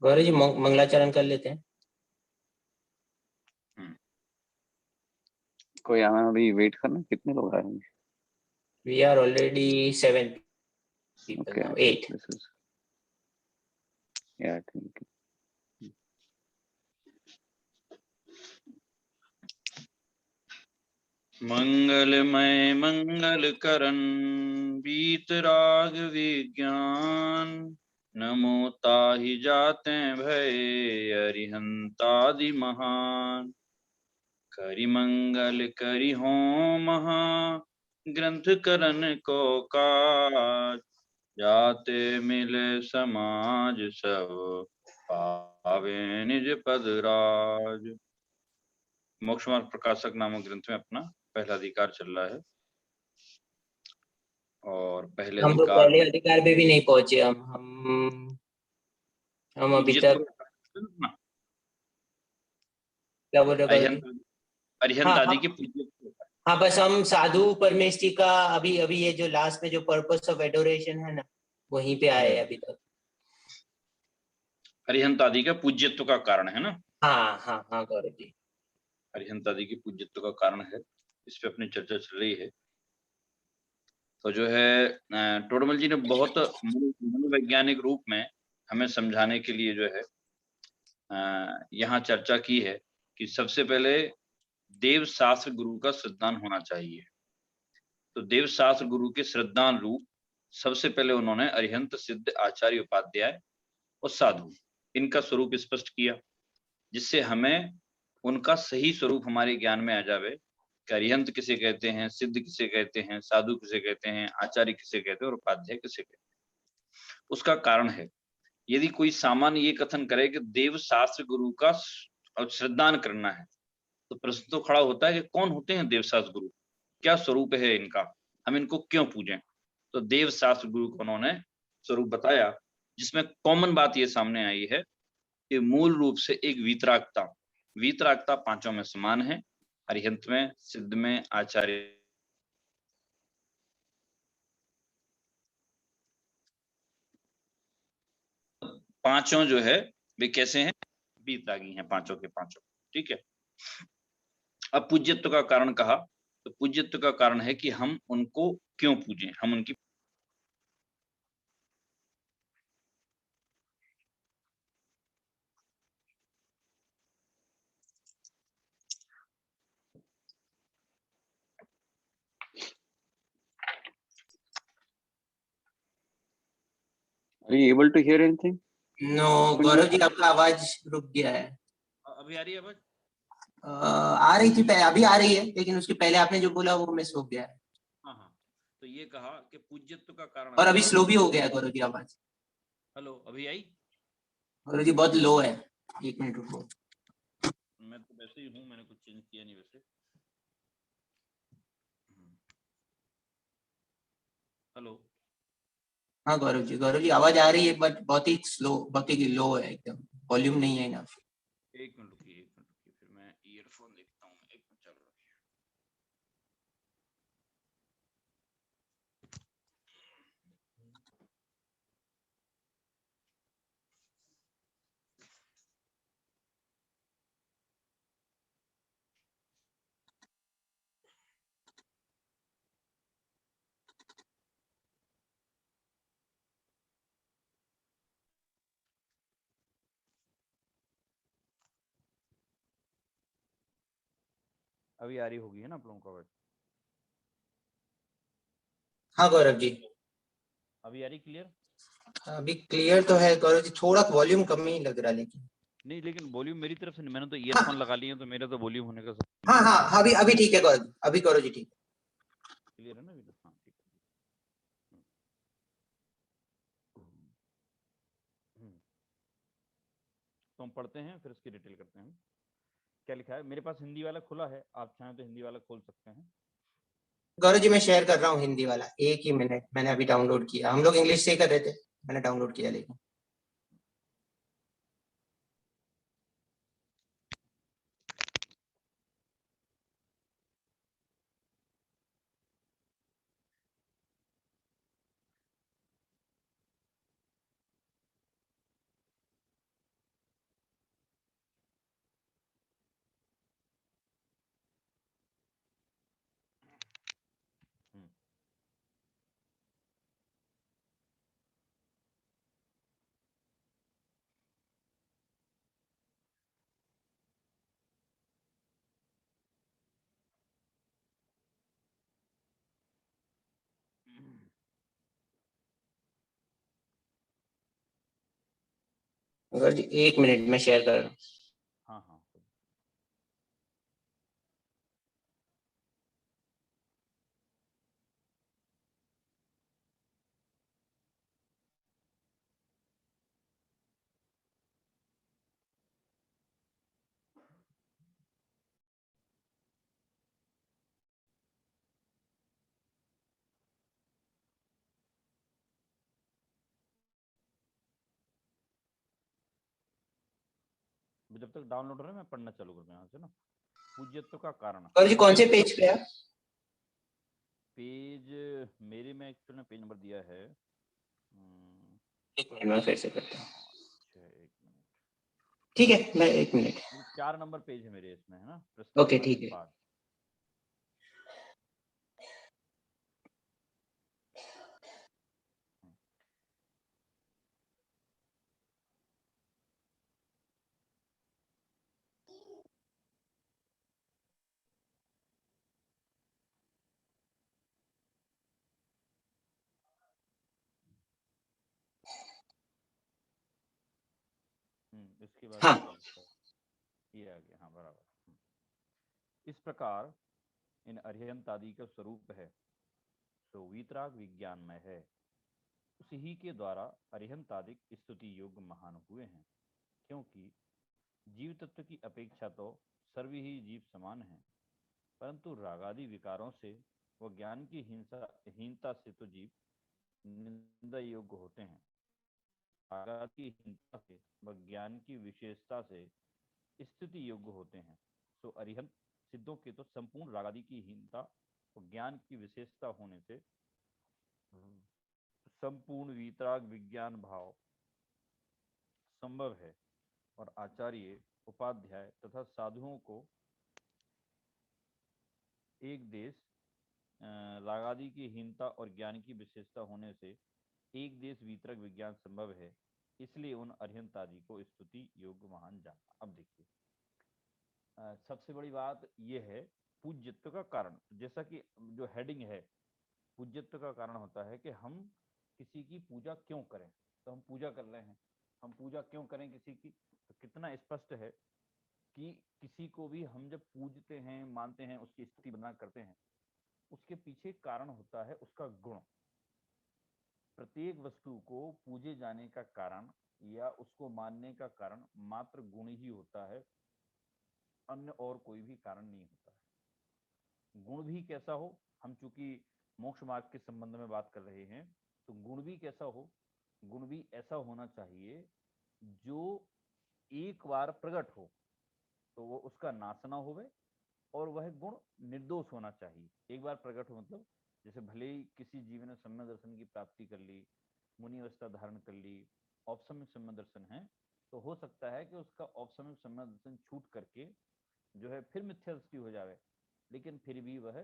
गौरव जी मंगलाचरण कर लेते हैं। कोई आना, अभी वेट करना, कितने लोग आएंगे? We are already 7 people Okay, now, 8. this is, yeah, I think. मंगलमय मंगल करन बीतराग विज्ञान, नमो ताहि जाते भय अरिहंतादि महान। करि मंगल करि हों महा, ग्रंथ करन को काज, जाते मिले समाज सब, पावे निज पद राज। मोक्ष मार्ग प्रकाशक नामक ग्रंथ में अपना पहला अधिकार चल रहा है, और पहले हम तो अधिकार पहले अधिकार पे भी नहीं पहुंचे। हम अभी तक क्या बोल रहे हो? अरिहंत आदि के पूज्य। हाँ, बस हम साधु परमेष्टि का अभी अभी ये जो लास्ट में जो पर्पस ऑफ एडोरेशन है ना, वहीं पे आए अभी तक। अरिहंत आदि का पूज्यत्व का कारण है ना। हाँ हाँ हाँ गौरव जी, अरिहंत आदि की पूज्यत्व का कारण है, इस पे अपनी चर्चा चल रही है। तो जो है टोडरमल जी ने बहुत मनोवैज्ञानिक रूप में हमें समझाने के लिए जो है यहाँ चर्चा की है कि सबसे पहले देव शास्त्र गुरु का श्रद्धान होना चाहिए। तो देव शास्त्र गुरु के श्रद्धान रूप सबसे पहले उन्होंने अरिहंत सिद्ध आचार्य उपाध्याय और साधु, इनका स्वरूप स्पष्ट किया, जिससे हमें उनका सही स्वरूप हमारे ज्ञान में आ जावे कि अरिहंत किसे कहते हैं, सिद्ध किसे कहते हैं, साधु किसे कहते हैं, आचार्य किसे कहते हैं और उपाध्याय किसे कहते हैं। उसका कारण है, यदि कोई सामान्य ये कथन करे कि देव शास्त्र गुरु का श्रद्धान करना है, तो प्रश्न तो खड़ा होता है कि कौन होते हैं देव शास्त्र गुरु, क्या स्वरूप है इनका, हम इनको क्यों पूजें। तो देव शास्त्र गुरु को उन्होंने स्वरूप बताया, जिसमें कॉमन बात ये सामने आई है कि मूल रूप से एक वीतरागता पांचों में समान है, अरिहंत में, सिद्ध में, आचार्य। पांचों जो है वे कैसे हैं, वीतरागी हैं पांचों के पांचों। ठीक है। अब पूज्यत्व का कारण कहा, तो पूज्यत्व का कारण है कि हम उनको क्यों पूजें, हम उनकी Are you able to hear anything? No Gaurav ji, आपका आवाज रुक गया है। अभी आ रही है आवाज? आ रही थी पहले, अभी आ रही है, लेकिन उसके पहले आपने जो बोला वो मिस हो गया है। हाँ हाँ, तो ये कहा कि पूज्यत्व का कारण, और अभी स्लो भी हो गया है गौरव जी आवाज। हेलो, अभी आई? गौरव जी बहुत लो है, 1 मिनट रुको। मैं तो वैसे ही हूँ, मैंने कुछ चेंज किया नहीं वैसे। हेलो। हाँ गौरव जी आवाज आ रही है, बट बहुत ही स्लो, बहुत ही लो है एकदम, वॉल्यूम नहीं है ना। एक मिनट रुकिए, फिर मैं ईयरफोन देखता हूँ। एक मिनट चल रहा है। अभी आ रही होगी है ना आप लोगों को आवाज? हाँ गौरव जी, अभी आ रही क्लियर? अभी क्लियर तो है गौरव जी, थोड़ा वॉल्यूम कम ही लग रहा है लेकिन। नहीं, लेकिन वॉल्यूम मेरी तरफ से नहीं, मैंने तो ईयरफोन लगा लिए हैं, तो मेरा तो वॉल्यूम होने का सब हाँ हाँ, अभी अभी ठीक है गौरव जी, अभी गौरव जी ठीक है। क्लियर है ना अभी? हाँ ठीक है। तो हम पढ़ते हैं, फिर इसकी डिटेल करते हैं। क्या लिखा है? मेरे पास हिंदी वाला खुला है, आप चाहें तो हिंदी वाला खोल सकते हैं। गौरव जी मैं शेयर कर रहा हूँ हिंदी वाला, एक ही मिनट, मैंने अभी डाउनलोड किया। हम लोग इंग्लिश से ही कर रहे थे, मैंने डाउनलोड किया लेकिन। अगर जी 1 मिनट में शेयर कर रहा हूँ। हाँ हाँ जब तक डाउनलोड हो रहा है मैं पढ़ना चालू करता हूँ यहाँ से ना। पूज्यत्व का कारण। और जी कौन से पेज पे आप? पेज मेरे में एक्चुअली पेज नंबर दिया है 1 मिनट में फिर से करता हूँ। अच्छा 1 मिनट। ठीक है, मैं 1 मिनट। 4 नंबर पेज है मेरे इसमें, है ना। ओके, ठीक है। बाद। इसके बाद हाँ। ये आ गया, हाँ बराबर। इस प्रकार इन अर्हंत आदि का स्वरूप है तो वीतराग विज्ञानमय है। उसी ही के द्वारा अर्हंत आदि स्तुति योग्य महान हुए हैं, क्योंकि जीव तत्व की अपेक्षा तो सर्व ही जीव समान है, परंतु रागादि विकारों से व ज्ञान की हीनता से तो जीव निंदा योग्य होते हैं। रागादि की हीनता से व ज्ञान की विशेषता से स्तुति योग्य होते हैं। तो अरिहंत सिद्धों के तो संपूर्ण रागादि की हीनता और ज्ञान की विशेषता होने से संपूर्ण वीतराग विज्ञान भाव संभव है, और आचार्य उपाध्याय तथा साधुओं को एक देश रागादि की हीनता और ज्ञान की विशेषता होने से एक देश वीतरक विज्ञान संभव है, इसलिए उन अर्हंत आदि को स्तुति योग्य महान जाना। अब देखिए सबसे बड़ी बात यह है पूज्यत्व का कारण। जैसा कि जो हेडिंग है पूज्यत्व का कारण होता है कि हम किसी की पूजा क्यों करें। तो हम पूजा कर रहे हैं, हम पूजा क्यों करें किसी की, तो कितना स्पष्ट है कि किसी को भी हम जब पूजते हैं, मानते हैं, उसकी स्तुति बना करते हैं, उसके पीछे कारण होता है उसका गुण। प्रत्येक वस्तु को पूजे जाने का कारण या उसको मानने का कारण मात्र गुण ही होता है, अन्य और कोई भी कारण नहीं होता है। गुण भी कैसा हो, हम चूंकि मोक्ष मार्ग के संबंध में बात कर रहे हैं, तो गुण भी कैसा हो, गुण भी ऐसा होना चाहिए जो एक बार प्रकट हो तो वो उसका नाश ना होवे, और वह गुण निर्दोष होना चाहिए। एक बार प्रकट हो मतलब जैसे भले ही किसी जीव ने सम्यक दर्शन की प्राप्ति कर ली, मुनि अवस्था धारण कर ली, औपसम्यक सम्यक दर्शन है, तो हो सकता है कि उसका औपसम्यक सम्यक दर्शन छूट करके जो है फिर मिथ्या दृष्टि हो जावे, लेकिन फिर भी वह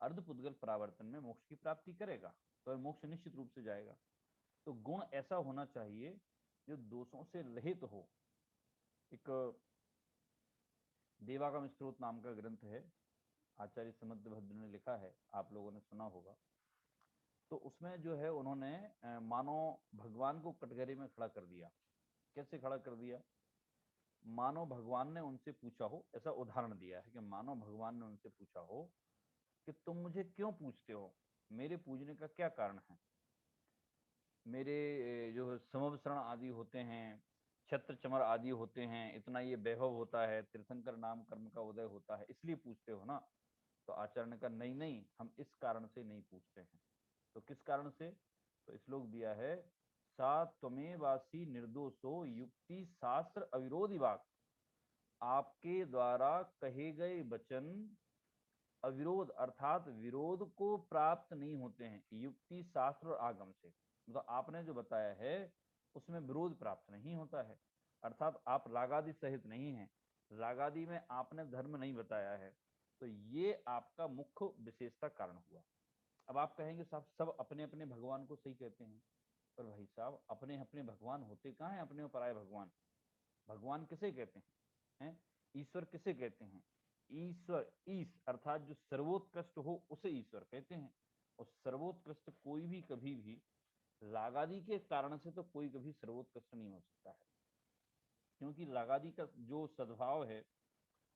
अर्धपुद्गल परावर्तन में मोक्ष की प्राप्ति करेगा, तो मोक्ष निश्चित रूप से जाएगा। तो गुण ऐसा होना चाहिए जो दोषों से रहित हो। एक देवागम स्त्रोत नाम का ग्रंथ है, आचार्य समुद्रभद्र ने लिखा है, आप लोगों ने सुना होगा। तो उसमें जो है उन्होंने मानो भगवान को कटघरे में खड़ा कर दिया। कैसे खड़ा कर दिया, मानो भगवान ने उनसे पूछा हो, ऐसा उदाहरण दिया है कि मानो भगवान ने उनसे पूछा हो कि तुम मुझे क्यों पूछते हो, मेरे पूजने का क्या कारण है। मेरे जो समवसरण आदि होते हैं, छत्र चमर आदि होते हैं, इतना ये वैभव होता है, तीर्थंकर नाम कर्म का उदय होता है, इसलिए पूछते हो ना। तो आचार्य ने कहा नहीं नहीं, हम इस कारण से नहीं पूछते हैं। तो किस कारण से, तो श्लोक दिया है, सा त्वमेवासी निर्दोषो युक्ति शास्त्र अविरोधी बात। आपके द्वारा कहे गए वचन अविरोध अर्थात विरोध को प्राप्त नहीं होते हैं, युक्ति शास्त्र और आगम से। मतलब आपने जो बताया है उसमें विरोध प्राप्त नहीं होता है, अर्थात आप रागादि सहित नहीं है, रागादि में आपने धर्म नहीं बताया है। तो ये आपका मुख्य विशेषता कारण हुआ। अब आप कहेंगे साहब सब अपने अपने भगवान को सही कहते हैं, पर भाई साहब अपने अपने भगवान होते कहाँ हैं, अपने पराये भगवान। भगवान किसे कहते हैं, ईश्वर किसे कहते हैं, ईश्वर ईश अर्थात जो सर्वोत्कृष्ट हो उसे ईश्वर कहते हैं। और सर्वोत्कृष्ट कोई भी कभी भी रागादि के कारण से तो कोई कभी सर्वोत्कृष्ट नहीं हो सकता है। क्योंकि रागादि का जो सद्भाव है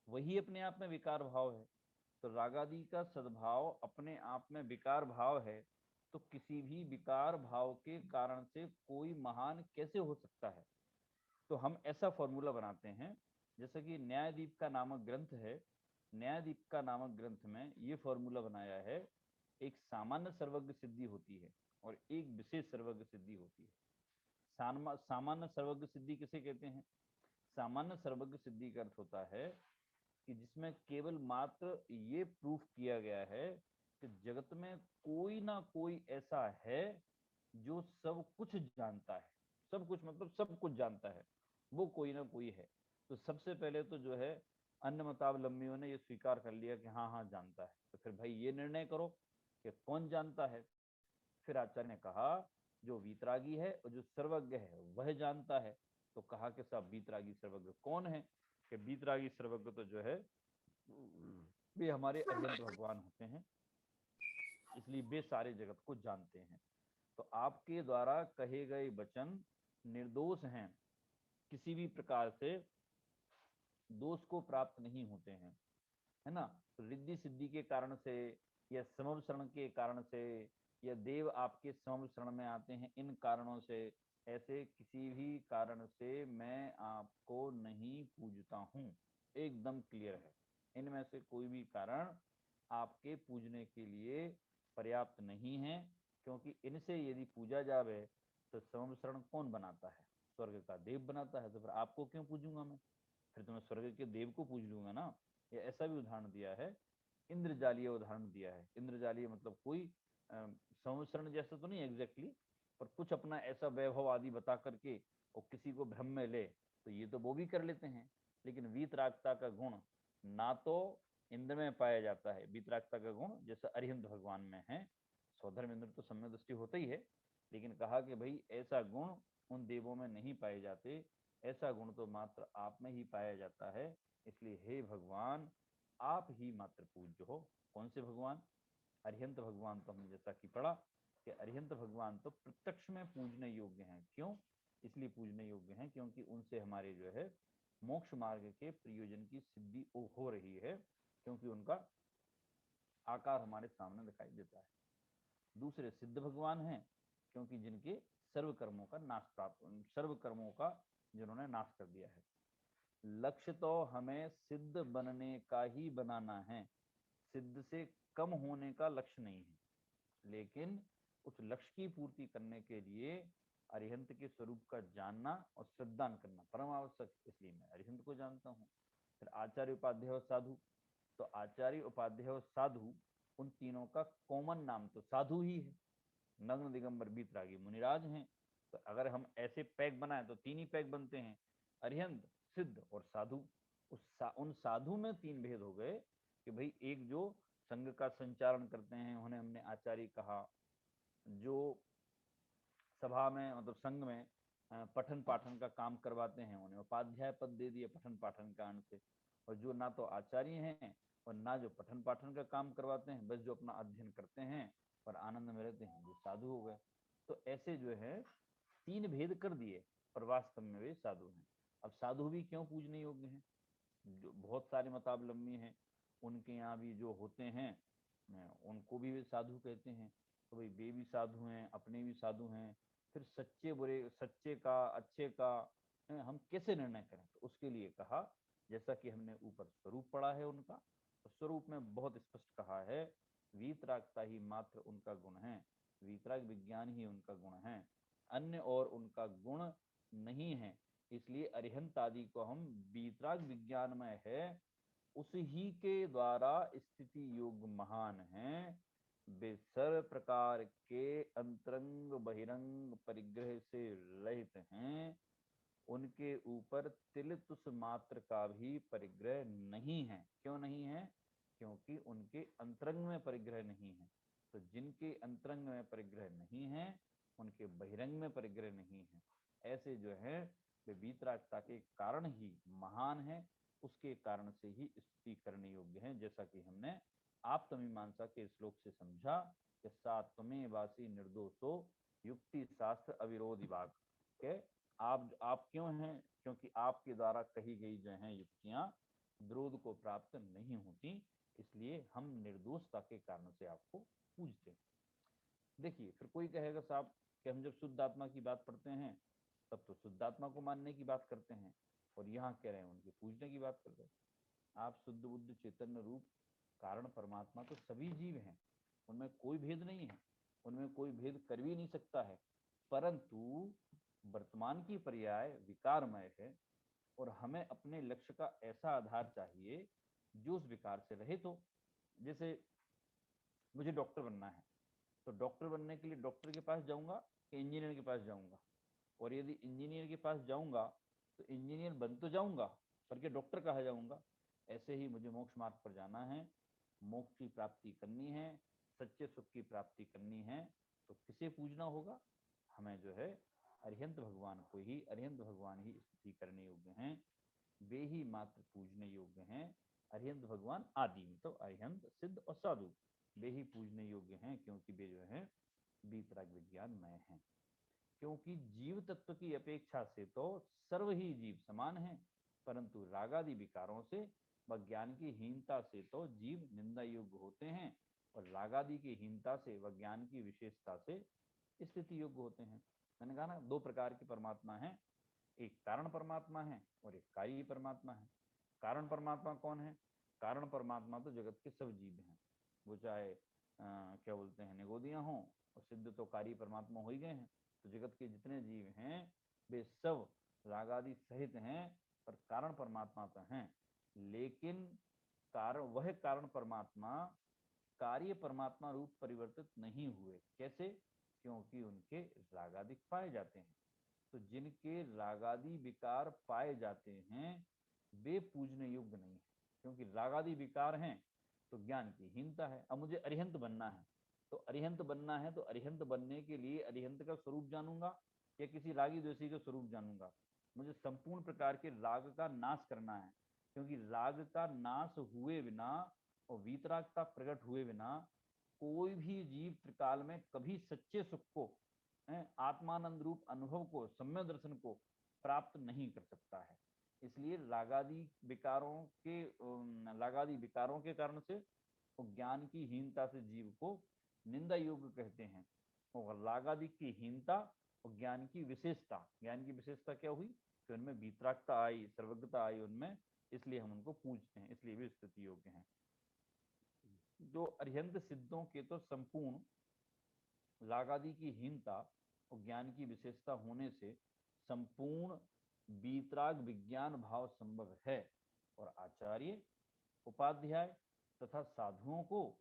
वही अपने आप में विकार भाव है। तो रागादि का सद्भाव अपने आप में विकार भाव है, तो किसी भी विकार भाव के कारण से कोई महान कैसे हो सकता है। तो हम ऐसा फॉर्मूला बनाते हैं, जैसे कि न्यायदीप का नामक ग्रंथ है, न्यायदीप का नामक ग्रंथ में ये फॉर्मूला बनाया है, एक सामान्य सर्वज्ञ सिद्धि होती है और एक विशेष सर्वज्ञ सिद्धि होती है। सामान्य सर्वज्ञ सिद्धि किसे कहते हैं? सामान्य सर्वज्ञ सिद्धि का अर्थ होता है कि जिसमें केवल मात्र ये प्रूफ किया गया है कि जगत में कोई ना कोई ऐसा है जो सब कुछ जानता है। सब कुछ मतलब सब कुछ जानता है, वो कोई ना कोई है। तो सबसे पहले तो जो है अन्य मतावलंबियों ने ये स्वीकार कर लिया कि हाँ हाँ जानता है। तो फिर भाई ये निर्णय करो कि कौन जानता है। फिर आचार्य ने कहा जो वीतरागी है और जो सर्वज्ञ है वह जानता है। तो कहा कि साहब वीतरागी सर्वज्ञ कौन है? कि वीतरागी सर्वज्ञ तो जो है वे हमारे अरिहंत भगवान होते हैं, इसलिए वे सारे जगत को जानते हैं। तो आपके द्वारा कहे गए वचन निर्दोष हैं, किसी भी प्रकार से दोष को प्राप्त नहीं होते हैं, है ना। रिद्धि सिद्धि के कारण से या समव शरण के कारण से या देव आपके समव शरण में आते हैं, इन कारणों से, ऐसे किसी भी कारण से मैं आपको नहीं पूजता हूँ। एकदम क्लियर है, इनमें से कोई भी कारण आपके पूजने के लिए पर्याप्त नहीं है, क्योंकि इनसे यदि पूजा जावे तो समव शरण कौन बनाता है? स्वर्ग का देव बनाता है। तो फिर आपको क्यों पूजूंगा मैं? फिर तो मैं स्वर्ग के देव को पूज लूंगा ना। या ऐसा भी उदाहरण दिया है, इंद्रजालीय उदाहरण दिया है। इंद्रजालीय मतलब कोई संवत्सरण जैसा तो नहीं एग्जैक्टली, पर कुछ अपना ऐसा वैभव आदि बता करके और किसी को भ्रम में ले, तो ये तो वो भी कर लेते हैं। लेकिन वीतरागता का गुण ना तो इंद्र में पाया जाता है, वीतरागता का गुण जैसा अरिहंत भगवान में है। स्वधर्म इंद्र तो सम्यक दृष्टि होता ही है, लेकिन कहा कि भाई ऐसा गुण उन देवों में नहीं पाए जाते, ऐसा गुण तो मात्र आप में ही पाया जाता है। इसलिए हे भगवान, आप ही मात्र पूज्य हो। कौन से भगवान? अरिहंत भगवान। तो हमने जैसा कि पढ़ा कि अरिहंत भगवान तो प्रत्यक्ष में पूजने योग्य हैं। क्यों? इसलिए पूजने योग्य हैं क्योंकि उनसे हमारे जो है मोक्ष मार्ग के प्रयोजन की सिद्धि हो रही है, क्योंकि उनका आकार हमारे सामने दिखाई देता है। दूसरे सिद्ध भगवान हैं, क्योंकि जिनके सर्व कर्मों का नाश प्राप्त, सर्व कर्मों का जिन्होंने नाश कर दिया है। लक्ष्य तो हमें सिद्ध बनने का ही बनाना है, सिद्ध से कम होने का लक्ष्य नहीं है। लेकिन उस लक्ष्य की पूर्ति करने के लिए अरिहंत के स्वरूप का जानना और श्रद्धान करना परम आवश्यक, इसलिए मैं अरिहंत को जानता हूँ। फिर आचार्य, उपाध्याय और साधु। तो आचार्य, उपाध्याय और साधु, उन तीनों का कॉमन नाम तो साधु ही है। नग्न दिगंबर वीतरागी मुनिराज हैं। तो अगर हम ऐसे पैक बनाए तो तीन ही पैक बनते हैं, अरिहंत, सिद्ध और साधु। उन साधु में तीन भेद हो गए कि भाई एक जो संघ का संचालन करते हैं उन्हें हमने आचार्य कहा, जो सभा में मतलब संघ में पठन पाठन का काम करवाते हैं उन्हें उपाध्याय पद दे दिया पठन पाठन कारण से। और जो ना तो आचार्य हैं और ना जो पठन पाठन का काम करवाते हैं, बस जो अपना अध्ययन करते हैं और आनंद में रहते हैं, वो साधु हो गए। तो ऐसे जो है तीन भेद कर दिए, पर वास्तव में वे साधु हैं। अब साधु भी क्यों पूजने योग्य हैं? जो बहुत सारे मतावलंबी हैं, उनके यहाँ भी जो होते हैं उनको भी वे साधु कहते हैं। तो भाई वे भी साधु हैं, अपने भी साधु हैं। फिर सच्चे बुरे, सच्चे का अच्छे का हम कैसे निर्णय करें? तो उसके लिए कहा, जैसा कि हमने ऊपर स्वरूप पढ़ा है उनका, तो स्वरूप में बहुत स्पष्ट कहा है, वीतरागता ही मात्र उनका गुण है, वीतराग विज्ञान ही उनका गुण है, अन्य और उनका गुण नहीं है। इसलिए अरिहंत आदि को हम वीतराग विज्ञान में है उसी के द्वारा स्थिति योग महान हैं। वे सर्व प्रकार के अंतरंग बहिरंग परिग्रह से रहित हैं, उनके ऊपर तिल तुस मात्र का भी परिग्रह नहीं है। क्यों नहीं है? क्योंकि उनके अंतरंग में परिग्रह नहीं है। तो जिनके अंतरंग में परिग्रह नहीं है, उनके बहिरंग में परिग्रह नहीं है। ऐसे जो है वे वीतरागता के कारण ही महान है, उसके कारण से ही स्तुति करने योग्य है। जैसा कि हमने आप्तमीमांसा के श्लोक से समझा कि सात्वमे वासी निर्दोषो युक्ति शास्त्र अविरोधी भाग के आप क्यों हैं? क्योंकि आपके द्वारा कही गई जो है युक्तियां विरोध को प्राप्त नहीं होती, इसलिए हम निर्दोषता के कारण से आपको पूजते हैं। देखिए, फिर कोई कहेगा साहब कि हम जब शुद्ध आत्मा की बात पढ़ते हैं तब तो शुद्ध आत्मा को मानने की बात करते हैं, और यहाँ कह रहे हैं उनके पूजने की बात करते हैं। आप शुद्ध बुद्ध चैतन्य रूप कारण परमात्मा तो सभी जीव हैं, उनमें कोई भेद नहीं है, उनमें कोई भेद कर भी नहीं सकता है, परंतु वर्तमान की पर्याय विकारमय है, और हमें अपने लक्ष्य का ऐसा आधार चाहिए जो उस विकार से रहित हो। जैसे मुझे डॉक्टर बनना है, तो डॉक्टर बनने के लिए डॉक्टर के पास जाऊंगा कि इंजीनियर के पास जाऊंगा? और यदि इंजीनियर के पास जाऊंगा तो इंजीनियर बन तो जाऊंगा, पर क्या डॉक्टर कहा जाऊंगा? ऐसे ही मुझे मोक्ष मार्ग पर जाना है, मोक्ष की प्राप्ति करनी है, सच्चे सुख की प्राप्ति करनी है, तो किसे पूजना होगा? हमें जो है अरिहंत भगवान को ही, अरिहंत भगवान ही स्तुति करने योग्य हैं, वे ही मात्र पूजने योग्य हैं। अरिहंत भगवान आदि में तो अरिहंत, सिद्ध और साधु वे ही पूजने योग्य हैं, क्योंकि वे जो है वीतराग विज्ञानमय हैं। क्योंकि जीव तत्व की अपेक्षा से तो सर्व ही जीव समान हैं, परंतु रागादि विकारों से व ज्ञान की हीनता से तो जीव निंदा योग्य होते हैं, और रागादि की हीनता से व ज्ञान की विशेषता से स्थिति योग्य होते हैं। मैंने कहा ना, दो प्रकार के परमात्मा हैं, एक कारण परमात्मा है और एक कार्य परमात्मा है। कारण परमात्मा कौन है? कारण परमात्मा तो जगत के सब जीव हैं, वो चाहे क्या बोलते हैं निगोदियां हों, और सिद्ध तो कार्य परमात्मा हो ही गए हैं। तो जगत के जितने जीव हैं वे सब रागादि सहित हैं, पर कारण परमात्मा तो हैं, लेकिन वह कारण परमात्मा कार्य परमात्मा रूप परिवर्तित नहीं हुए। कैसे? क्योंकि उनके रागादिक पाए जाते हैं। तो जिनके रागादि विकार पाए जाते हैं वे पूजने योग्य नहीं है, क्योंकि रागादि विकार हैं तो ज्ञान की हीनता है। अब मुझे अरिहंत बनना है, तो अरिहंत बनना है तो अरिहंत बनने के लिए अरिहंत का स्वरूप जानूंगा या किसी रागी द्वेषी का स्वरूप जानूंगा? मुझे संपूर्ण प्रकार के राग का नाश करना है, क्योंकि राग का नाश हुए बिना और वीतरागता प्रकट हुए बिना कोई भी जीव त्रिकाल में कभी सच्चे सुख को, आत्मानंद रूप अनुभव को, सम्य दर्शन को प्राप्त नहीं कर सकता है। इसलिए रागादि विकारों के कारण से ज्ञान की हीनता से जीव को निंदा योग्य कहते हैं। और रागादि की हीनता और ज्ञान की विशेषता क्या हुई कि उनमें वीतरागता आई, सर्वज्ञता आई उनमें, इसलिए हम उनको पूजते हैं, इसलिए वे स्तुति योग्य हैं। जो अरिहंत सिद्धों के तो संपूर्ण रागादि की हीनता और ज्ञान की विशेषता होने से संपूर्ण वीतराग विज्ञान भाव संभव है, और आचार्य, उपाध्याय तथा साधुओं को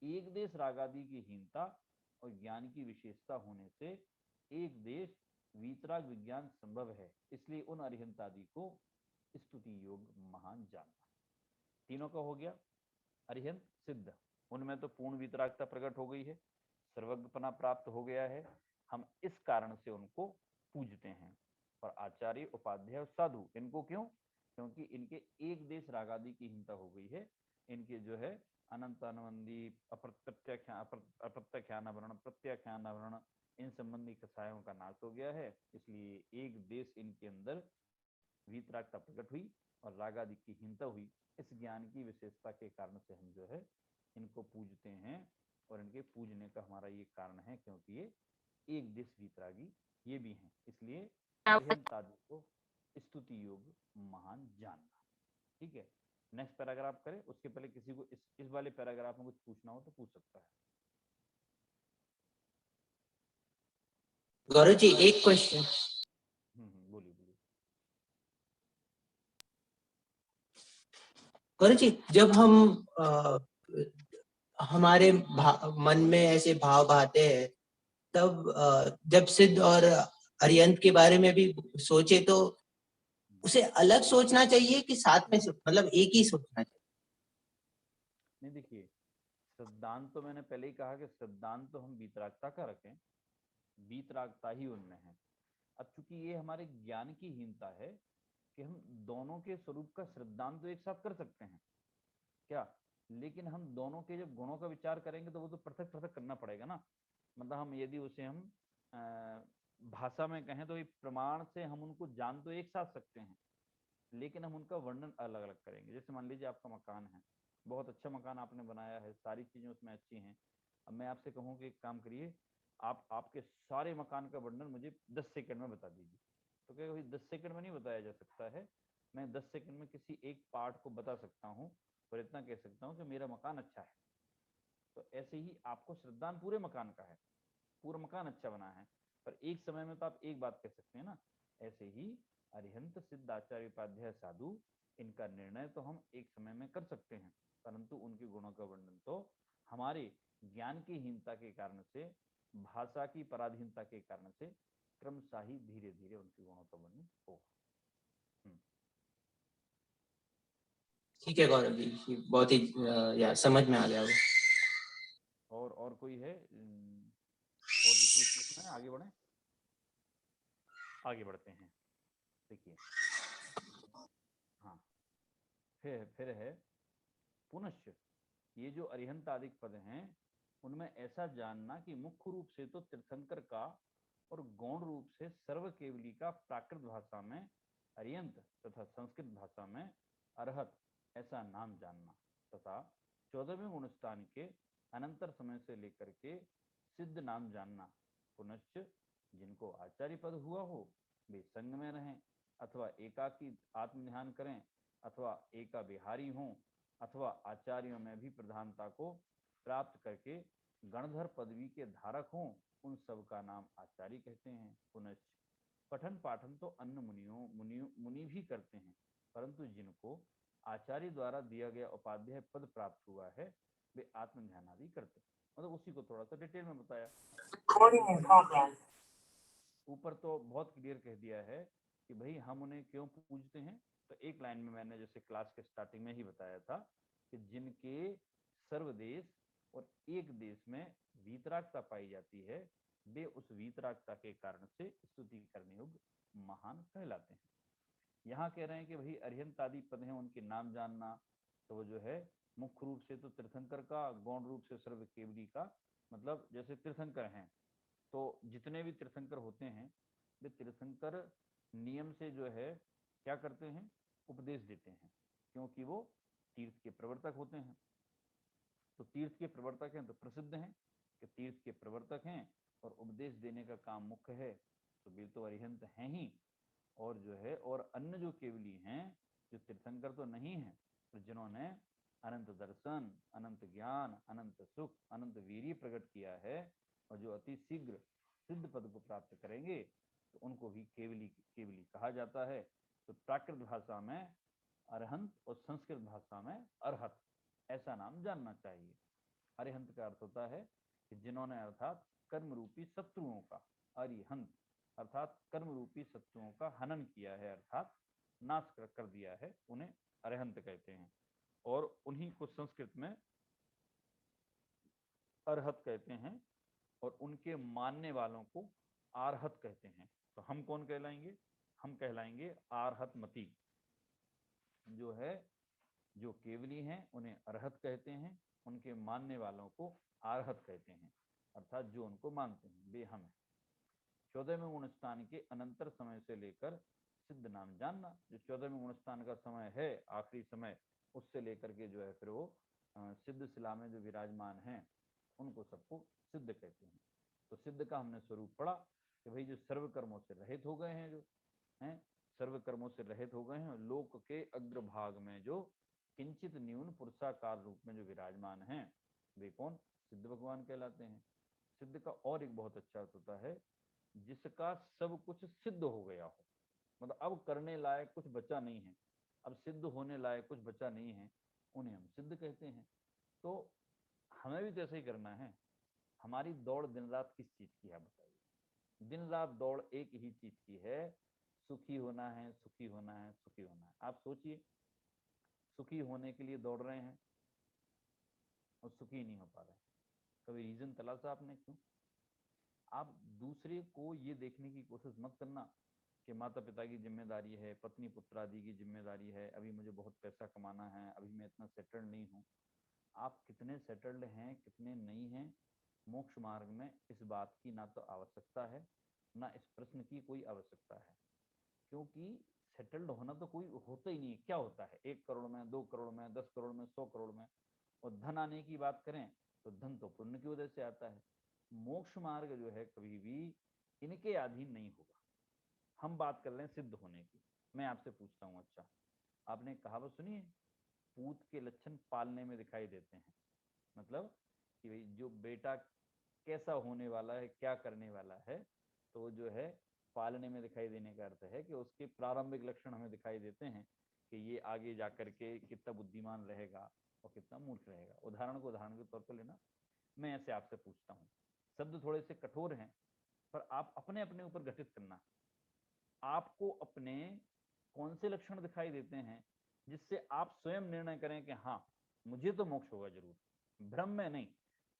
एक देश रागादि की हीनता और ज्ञान की विशेषता होने से एक देश वीतराग विज्ञान संभव है, इसलिए उन अरिहंत आदि को स्तुति योग्य महान जानना। तीनों का हो गया। अरिहंत सिद्ध, उनमें तो पूर्ण वीतरागता प्रकट हो गई है, सर्वज्ञपना प्राप्त हो गया है, हम इस कारण से उनको पूजते हैं। और आचार्य, उपाध्याय और साधु, इनको क्यों? क्योंकि इनके एक देश रागादि की हीनता हो गई है, इनके जो है अनंत अनुबंधी अप्रत्याख्यानावरण, प्रत्याख्यानावरण, इन संबंधी कसायों का नाश हो गया है, इसलिए एक देश इनके अंदर वीतरागता प्रकट हुई और रागादि की हीनता हुई। इस ज्ञान की विशेषता के कारण से हम जो है इनको पूजते हैं, और इनके पूजने का हमारा ये कारण है क्योंकि ये एक देश वीतरागी ये भी हैं, इसलिए अरिहंत आदि को स्तुति योग महान जानना। ठीक है, नेक्स्ट पैराग्राफ करें। उसके पहले किसी को इस वाले पैराग्राफ में कुछ पूछना हो तो पूछ सकता है। गौरव जी एक क्वेश्चन। बोलिए बोलिए। गौरव जी, जब हम हमारे मन में ऐसे भाव आते हैं, तब जब सिद्ध और अरिहंत के बारे में भी सोचे तो उसे अलग सोचना चाहिए कि साथ में, मतलब एक ही सोचना चाहिए? नहीं, देखिए, सिद्धांत तो मैंने पहले ही कहा कि सिद्धांत तो हम वीतरागता का रखें, वीतरागता ही उनमें है। अब चूंकि ये हमारे ज्ञान की हीनता है कि हम दोनों के स्वरूप का सिद्धांत तो एक साथ कर सकते हैं क्या, लेकिन हम दोनों के जब गुणों का विचार करेंगे तो वो तो पृथक पृथक करना पड़ेगा ना। मतलब हम यदि उसे हम भाषा में कहें तो प्रमाण से हम उनको जान तो एक साथ सकते हैं, लेकिन हम उनका वर्णन अलग अलग करेंगे। जैसे मान लीजिए आपका मकान है, बहुत अच्छा मकान आपने बनाया है, सारी चीजें उसमें अच्छी हैं। अब मैं आपसे कहूँ कि एक काम करिए, आप आपके सारे मकान का वर्णन मुझे 10 सेकंड में बता दीजिए, तो क्या भाई 10 सेकंड में नहीं बताया जा सकता है। मैं 10 सेकंड में किसी एक पार्ट को बता सकता हूँ और इतना कह सकता हूँ कि मेरा मकान अच्छा है। तो ऐसे ही आपको श्रद्धान पूरे मकान का है, पूरा मकान अच्छा बना है, पर एक समय में तो आप एक बात कह सकते हैं ना। ऐसे ही अरिहंत सिद्ध आचार्य उपाध्याय साधु, इनका निर्णय तो हम एक समय में कर सकते हैं, परंतु उनके गुणों का वर्णन तो हमारे ज्ञान की हीनता के कारण से, भाषा की पराधीनता के कारण से क्रमशः ही धीरे धीरे उनके गुणों का वर्णन होगा। ठीक है गौरव जी, बहुत ही समझ में आ गया वो। और कोई है और भी कुछ पूछना है? आगे बढ़े, आगे बढ़ते हैं। देखिए, हाँ, फिर है पुनश्च, ये जो अरिहंत आदि पद हैं, उनमें ऐसा जानना कि मुख्य रूप से तो तीर्थंकर का और गौण रूप से सर्व केवली का प्राकृत भाषा में अरियंत तथा संस्कृत भाषा में अरहत ऐसा नाम जानना, तथा 14वें गुणस्थान के अनंतर समय से लेकर के सिद्ध नाम जानना। पुनश्च जिनको आचार्य पद हुआ हो वे संग में रहें, अथवा एकाकी आत्मध्यान करें, अथवा एका बिहारी हों, अथवा आचार्यों में भी प्रधानता को प्राप्त करके गणधर पदवी के धारक हों, उन सब का नाम आचार्य कहते हैं। पुनश्च पठन पाठन तो अन्य मुनि भी करते हैं, परंतु जिनको आचार्य द्वारा दिया गया उपाध्याय पद प्राप्त हुआ है वे आत्म ध्यान आदि करते हैं। मतलब उसी को थोड़ा सा डिटेल में बताया। ऊपर तो बहुत क्लियर कह दिया है कि भाई हम उन्हें क्यों पूजते हैं। तो एक लाइन में मैंने जैसे क्लास के स्टार्टिंग में ही बताया था कि जिनके सर्वदेश और एक देश में वीतरागता पाई जाती है, वे उस वीतरागता के कारण से स्तुति करने योग्य महान कहलाते हैं। यहाँ कह रहे हैं कि भाई अरिहंत आदि पद हैं, उनके नाम जानना, तो वो जो है मुख्य रूप से तो तीर्थंकर का, गौण रूप से सर्व केवली का। मतलब जैसे तीर्थंकर हैं तो जितने भी तीर्थंकर होते हैं वे तीर्थंकर नियम से जो है क्या करते हैं, उपदेश देते हैं, क्योंकि वो तीर्थ के प्रवर्तक होते हैं। तो तीर्थ के प्रवर्तक हैं तो प्रसिद्ध हैं कि तीर्थ के प्रवर्तक हैं और उपदेश देने का काम मुख्य है, तो वे तो अरिहंत हैं ही। और जो है और अन्य जो केवली हैं, जो तीर्थंकर तो नहीं है, तो जिन्होंने अनंत दर्शन, अनंत ज्ञान, अनंत सुख, अनंत वीर्य प्रकट किया है और जो अति शीघ्र सिद्ध पद को प्राप्त करेंगे, तो उनको भी केवली केवली कहा जाता है। तो प्राकृत भाषा में अरहंत और संस्कृत भाषा में अरहत ऐसा नाम जानना चाहिए। अरिहंत का अर्थ होता है कि जिन्होंने अर्थात कर्म रूपी शत्रुओं का, अरिहंत अर्थात कर्म रूपी शत्रुओं का हनन किया है, अर्थात नाश कर दिया है, उन्हें अरिहंत कहते हैं। और उन्हीं को संस्कृत में अरहत कहते हैं और उनके मानने वालों को आरहत कहते हैं। तो हम कौन कहलाएंगे? हम कहलाएंगे आरहत मती। जो है जो केवली हैं उन्हें अरहत कहते हैं, उनके मानने वालों को आरहत कहते हैं, अर्थात जो उनको मानते हैं वे हम हैं। 14वें गुणस्थान के अनंतर समय से लेकर सिद्ध नाम जानना। जो 14वें गुणस्थान का समय है, आखिरी समय, उससे लेकर के जो है फिर वो सिद्ध शिला में जो विराजमान हैं उनको सबको सिद्ध कहते हैं। तो सिद्ध का हमने स्वरूप पढ़ा कि भाई जो सर्व कर्मों से रहित हो गए हैं, जो हैं सर्व कर्मों से रहित हो गए हैं, लोक के अग्रभाग में जो किंचित न्यून पुरुषाकार रूप में जो विराजमान हैं, वे कौन? सिद्ध भगवान कहलाते हैं। सिद्ध का और एक बहुत अच्छा अर्थ होता है जिसका सब कुछ सिद्ध हो गया हो, मतलब अब करने लायक कुछ बचा नहीं है, अब सिद्ध होने लायक कुछ बचा नहीं है, उन्हें हम सिद्ध कहते हैं। तो हमें भी तो ऐसे ही करना है। हमारी दौड़ दिन रात किस चीज की है बताइए? दिन रात दौड़ एक ही चीज की है, सुखी होना है, सुखी होना है, सुखी होना है। आप सोचिए, सुखी होने के लिए दौड़ रहे हैं और सुखी नहीं हो पा रहे हैं, कभी रीजन तलाशा आपने क्यों? आप दूसरे को ये देखने की कोशिश मत करना कि माता पिता की जिम्मेदारी है, पत्नी पुत्र आदि की जिम्मेदारी है, अभी मुझे बहुत पैसा कमाना है, अभी मैं इतना सेटल्ड नहीं हूँ। आप कितने सेटल्ड हैं, कितने नहीं हैं, मोक्ष मार्ग में इस बात की ना तो आवश्यकता है ना इस प्रश्न की कोई आवश्यकता है, क्योंकि सेटल्ड होना तो कोई होता ही नहीं है। क्या होता है 1 करोड़ में, 2 करोड़ में, 10 करोड़ में, 100 करोड़ में। और धन आने की बात करें तो धन तो पुण्य की वजह से आता है। मोक्ष मार्ग जो है कभी भी इनके अधीन नहीं होगा। हम बात कर रहे हैं सिद्ध होने की। मैं आपसे पूछता हूँ, अच्छा आपने कहावत सुनी है, पूत के लक्षण पालने में दिखाई देते हैं। मतलब कि भाई जो बेटा कैसा होने वाला है, क्या करने वाला है, तो जो है पालने में दिखाई देने का अर्थ है कि उसके प्रारंभिक लक्षण हमें दिखाई देते हैं कि ये आगे जाकर के कितना बुद्धिमान रहेगा और कितना मूर्ख रहेगा। उदाहरण को उदाहरण के तौर पर लेना, मैं ऐसे आपसे पूछता हूँ, शब्द थोड़े से कठोर हैं पर आप अपने अपने ऊपर घटित करना। आपको अपने कौन से लक्षण दिखाई देते हैं जिससे आप स्वयं निर्णय करें कि हाँ मुझे तो मोक्ष होगा जरूर, भ्रम में नहीं,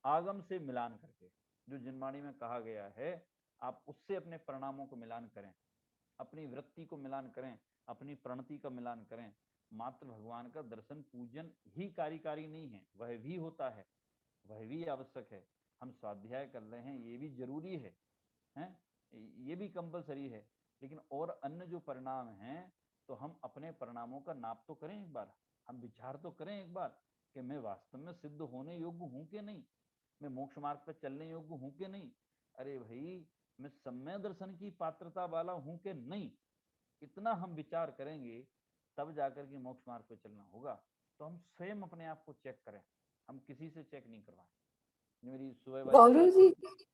आगम से मिलान करके। जो जिनवाणी में कहा गया है आप उससे अपने परिणामों को मिलान करें, अपनी वृत्ति को मिलान करें, अपनी प्रणति का मिलान करें। मात्र भगवान का दर्शन पूजन ही कार्यकारी नहीं है, वह भी होता है, वह भी आवश्यक है। हम स्वाध्याय कर रहे हैं ये भी जरूरी है, ये भी कंपलसरी है। लेकिन और अन्य जो परिणाम हैं तो हम अपने परिणामों का नाप तो करें एक बार, हम विचार तो करें एक बार कि मैं वास्तव में सिद्ध होने योग्य हूं कि नहीं, मैं मोक्ष मार्ग पर चलने योग्य हूं कि नहीं, अरे भाई मैं सम्य दर्शन की पात्रता वाला हूं कि नहीं। इतना हम विचार करेंगे तब जाकर के मोक्ष मार्ग पर चलना होगा। तो हम स्वयं अपने आप को चेक करें, हम किसी से चेक नहीं करवाएं। मेरी सुबह वाली गौरव क्लास, जी,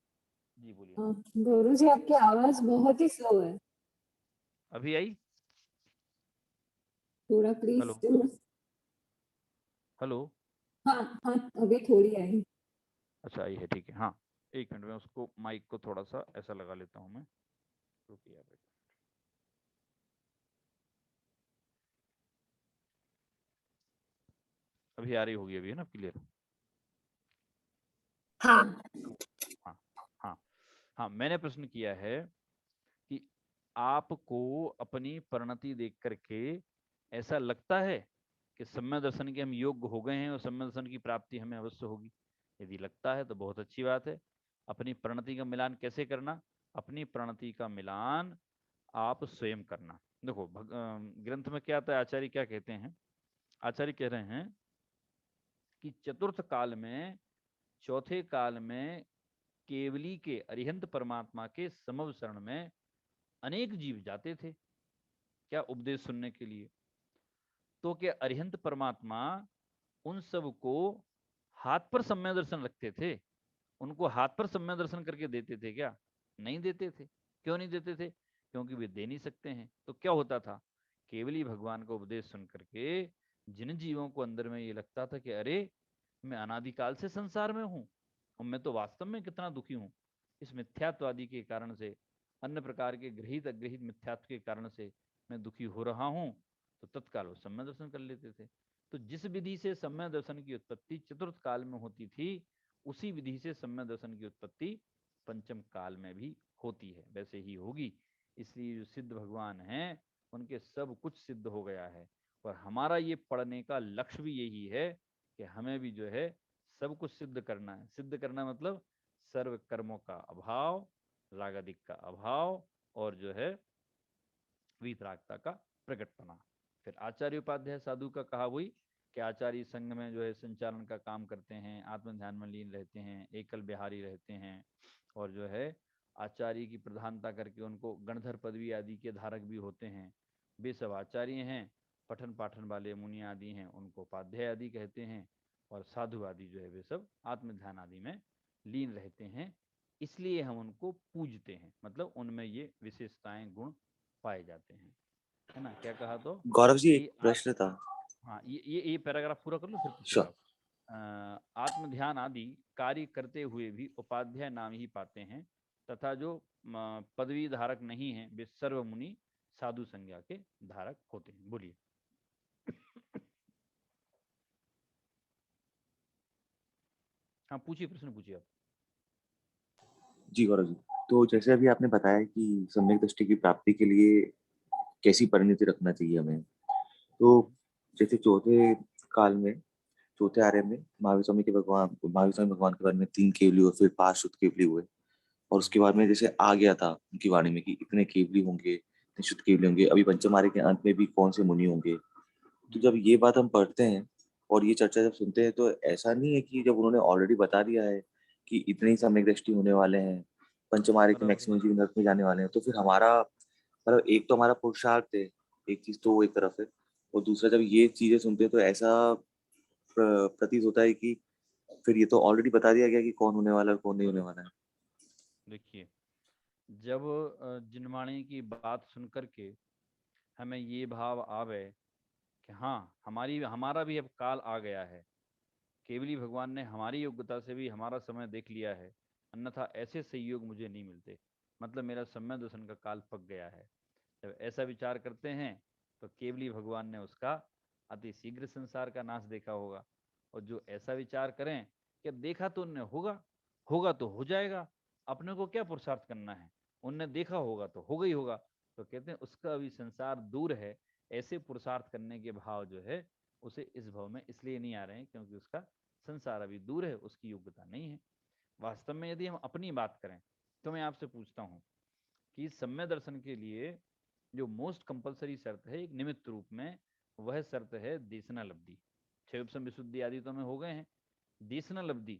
जी बोलिए। गौरव जी आपकी आवाज बहुत ही स्लो है, अभी आई? थोड़ा प्लीज। Hello hello. हाँ हाँ, अभी थोड़ी आई। अच्छा आई है, ठीक है। हाँ एक मिनट में उसको माइक को थोड़ा सा ऐसा लगा लेता हूँ मैं, रुकिए आप एक। अभी आ रही होगी, अभी है ना क्लियर? हाँ हाँ हाँ हाँ, मैंने प्रश्न किया है कि आपको अपनी परिणति देख करके ऐसा लगता है कि सम्य दर्शन के हम योग्य हो गए हैं और सम्य दर्शन की प्राप्ति हमें अवश्य होगी? यदि लगता है तो बहुत अच्छी बात है। अपनी परिणति का मिलान कैसे करना? अपनी परिणति का मिलान आप स्वयं करना। देखो ग्रंथ में क्या आता है, आचार्य क्या कहते हैं? आचार्य कह रहे हैं कि चतुर्थ काल में, चौथे काल में केवली के अरिहंत परमात्मा के समव शरण में अनेक जीव जाते थे, क्या उपदेश सुनने के लिए। तो क्या अरिहंत परमात्मा उन सब को हाथ पर सम्य दर्शन रखते थे? उनको हाथ पर सम्य दर्शन करके देते थे क्या? नहीं देते थे। क्यों नहीं देते थे? क्योंकि वे दे नहीं सकते हैं। तो क्या होता था, केवली भगवान का उपदेश सुन करके जिन जीवों को अंदर में ये लगता था कि अरे मैं अनादिकाल से संसार में हूँ और मैं तो वास्तव में कितना दुखी हूँ, इस मिथ्यात्वादि के कारण से, अन्य प्रकार के गृहित अग्रहित मिथ्यात्व के कारण से मैं दुखी हो रहा हूँ, तो तत्काल वो सम्य दर्शन कर लेते थे। तो जिस विधि से सम्य दर्शन की उत्पत्ति चतुर्थ काल में होती थी, उसी विधि से सम्य दर्शन की उत्पत्ति पंचम काल में भी होती है, वैसे ही होगी। इसलिए जो सिद्ध भगवान हैं उनके सब कुछ सिद्ध हो गया है। और हमारा ये पढ़ने का लक्ष्य भी यही है कि हमें भी जो है सब कुछ सिद्ध करना है। सिद्ध करना मतलब सर्व कर्मों का अभाव, रागादिक का अभाव, और जो है वीतरागता का प्रकटपना। फिर आचार्य उपाध्याय साधु का कहा वही कि आचार्य संघ में जो है संचालन का काम करते हैं, आत्म ध्यान में लीन रहते हैं, एकल बिहारी रहते हैं, और जो है आचार्य की प्रधानता करके उनको गणधर पदवी आदि के धारक भी होते हैं। वे सब आचार्य हैं। पठन पाठन वाले मुनि आदि हैं उनको उपाध्याय आदि कहते हैं। और साधु आदि जो है वे सब आत्म ध्यान आदि में लीन रहते हैं। इसलिए हम उनको पूजते हैं, मतलब उनमें ये विशेषताएं गुण पाए जाते हैं, है ना? क्या कहा? तो गौरव जी, एक कि प्रश्न था। हाँ ये पैराग्राफ पूरा कर लो फिर पूछिएगा श्योर। आप। आत्म ध्यान आदि कार्य करते हुए भी उपाध्याय नाम ही पाते हैं, तथा जो पदवी धारक नहीं है वे सर्व मुनि साधु संज्ञा के धारक होते हैं। बोलिए। हाँ पूछिए, प्रश्न पूछिए आप। जी गौरव जी, तो जैसे अभी आपने बताया कि सम्यक दृष्टि की प्राप्ति के लिए कैसी परिणति रखना चाहिए हमें, तो जैसे चौथे काल में, चौथे आर्य में महावीर स्वामी भगवान के बारे में 3 केवली और फिर 5 शुद्ध केवली हुए। और उसके बाद में जैसे आ गया था उनकी वाणी में कि इतने केवली होंगे, इतने शुद्ध केवली होंगे, अभी पंचमार्य के अंत में भी कौन से मुनि होंगे। तो जब ये बात हम पढ़ते हैं और ये चर्चा जब सुनते हैं तो ऐसा नहीं है कि जब उन्होंने ऑलरेडी बता दिया है कि इतने ही सम्यक दृष्टि होने वाले हैं, पंचमार्य के बराबर है। मैक्सिमम जीव नरक में जाने वाले हैं, तो फिर हमारा मतलब एक तो हमारा पुरुषार्थ है, एक चीज तो वो एक तरफ है, और दूसरा जब ये चीजें सुनते हैं तो ऐसा प्रतीत होता है कि फिर ये तो ऑलरेडी बता दिया गया कि कौन होने वाला है, कौन नहीं होने वाला है। देखिए, जब जिनवाणी की बात सुन करके हमें ये भाव आवे कि हाँ, हमारा भी अब काल आ गया है, केवली भगवान ने हमारी योग्यता से भी हमारा समय देख लिया है, अन्यथा ऐसे संयोग मुझे नहीं मिलते, मतलब मेरा समय दर्शन का काल पक गया है। जब ऐसा विचार करते हैं तो केवली भगवान ने उसका अति शीघ्र संसार का नाश देखा होगा। और जो ऐसा विचार करें कि देखा तो उनने होगा, होगा तो हो जाएगा, अपने को क्या पुरुषार्थ करना है, उनने देखा होगा तो होगा ही होगा, तो कहते हैं उसका अभी संसार दूर है। ऐसे पुरुषार्थ करने के भाव जो है उसे इस भाव में इसलिए नहीं आ रहे हैं क्योंकि उसका संसार अभी दूर है, उसकी योग्यता नहीं है। वास्तव में यदि हम अपनी बात करें तो मैं आपसे पूछता हूं कि सम्य दर्शन के लिए जो मोस्ट कंपलसरी शर्त है एक निमित्त रूप में, वह शर्त है देशनालब्धि। छह उपसम विशुद्धि आदि तो हमें हो गए हैं, देशनालब्धि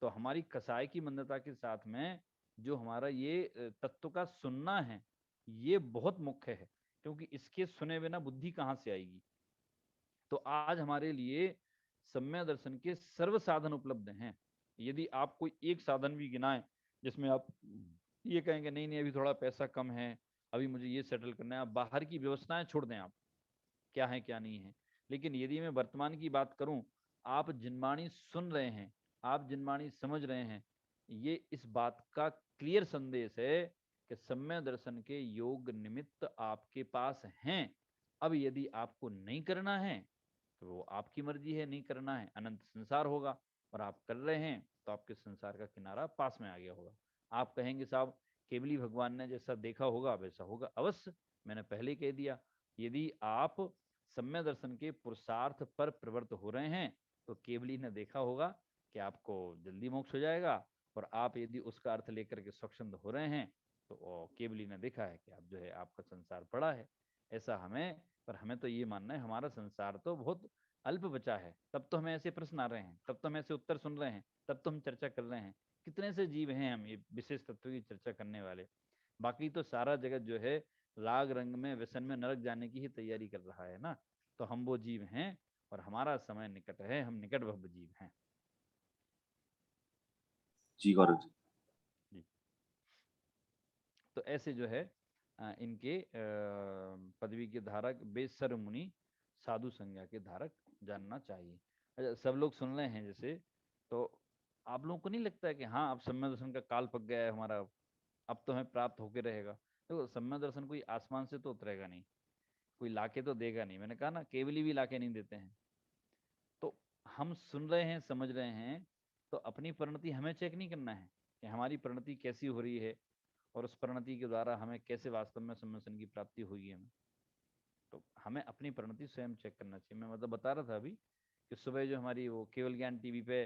तो हमारी कसाय की मंदता के साथ में जो हमारा ये तत्व का सुनना है ये बहुत मुख्य है, क्योंकि इसके सुने बिना बुद्धि कहाँ से आएगी। तो आज हमारे लिए सम्य दर्शन के सर्व साधन उपलब्ध हैं। यदि आप कोई एक साधन भी गिनाएं जिसमें आप ये कहेंगे नहीं नहीं अभी थोड़ा पैसा कम है, अभी मुझे ये सेटल करना है, आप बाहर की व्यवस्थाएं छोड़ दें, आप क्या है क्या नहीं है। लेकिन यदि मैं वर्तमान की बात करूं, आप जिनवाणी सुन रहे हैं, आप जिनवाणी समझ रहे हैं, ये इस बात का क्लियर संदेश है कि सम्य दर्शन के योग निमित्त आपके पास हैं। अब यदि आपको नहीं करना है तो वो आपकी मर्जी है, नहीं करना है, अनंत संसार होगा, और आप कर रहे हैं तो आपके संसार का किनारा पास में आ गया होगा। आप कहेंगे साहब केवली भगवान ने जैसा देखा होगा वैसा होगा, अवश्य, मैंने पहले कह दिया, यदि आप सम्य दर्शन के पुरुषार्थ पर प्रवृत्त हो रहे हैं तो केवली ने देखा होगा कि आपको जल्दी मोक्ष हो जाएगा, और आप यदि उसका अर्थ लेकर के स्वच्छंद हो रहे हैं तो केवली ने देखा है कि आप जो है आपका संसार पड़ा है। ऐसा हमें, पर हमें तो ये मानना है हमारा संसार तो बहुत अल्प बचा है, तब तो हमें ऐसे प्रश्न आ रहे हैं, तब तो हम ऐसे उत्तर सुन रहे हैं, तब तो हम चर्चा कर रहे हैं। कितने से जीव हैं हम ये विशेष तत्व की चर्चा करने वाले, बाकी तो सारा जगत जो है राग रंग में व्यसन में नरक जाने की ही तैयारी कर रहा है ना। तो हम वो जीव हैं और हमारा समय निकट है, हम निकट भव जीव हैं। जी गौरव जी। जी। तो ऐसे जो है इनके पदवी के धारक बेसर मुनि साधु संज्ञा के धारक जानना चाहिए। अच्छा, सब लोग सुन रहे हैं जैसे, तो आप लोगों को नहीं लगता है कि हाँ अब सम्य दर्शन का काल पक गया है हमारा, अब तो हमें प्राप्त होके रहेगा। तो सम्य दर्शन कोई आसमान से तो उतरेगा नहीं, कोई लाके तो देगा नहीं, मैंने कहा ना केवली भी लाके नहीं देते हैं। तो हम सुन रहे हैं समझ रहे हैं, तो अपनी परिणति हमें चेक नहीं करना है कि हमारी परिणति कैसी हो रही है और उस परिणति के द्वारा हमें कैसे वास्तव में सम्मेलन की प्राप्ति होगी हमें। तो हमें अपनी परिणति स्वयं चेक करना चाहिए। मैं मतलब बता रहा था अभी कि सुबह जो हमारी वो केवल ज्ञान टीवी पे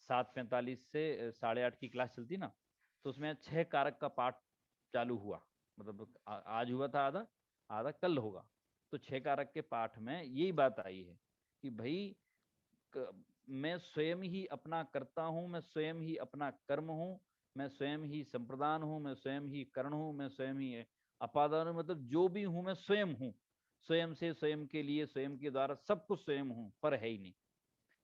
7:45 से 8:30 की क्लास चलती ना, तो उसमें 6 कारक का पाठ चालू हुआ, मतलब आज हुआ था आधा, आधा कल होगा। तो 6 कारक के पाठ में यही बात आई है कि भाई मैं स्वयं ही अपना करता हूँ, मैं स्वयं ही अपना कर्म हूँ, मैं स्वयं ही संप्रदान हूँ, मैं स्वयं ही कर्ण हूँ, मैं स्वयं ही अपादान हूँ, मतलब जो भी हूँ मैं स्वयं हूँ, स्वयं से स्वयं के लिए स्वयं के द्वारा सब कुछ स्वयं हूँ, पर है ही नहीं।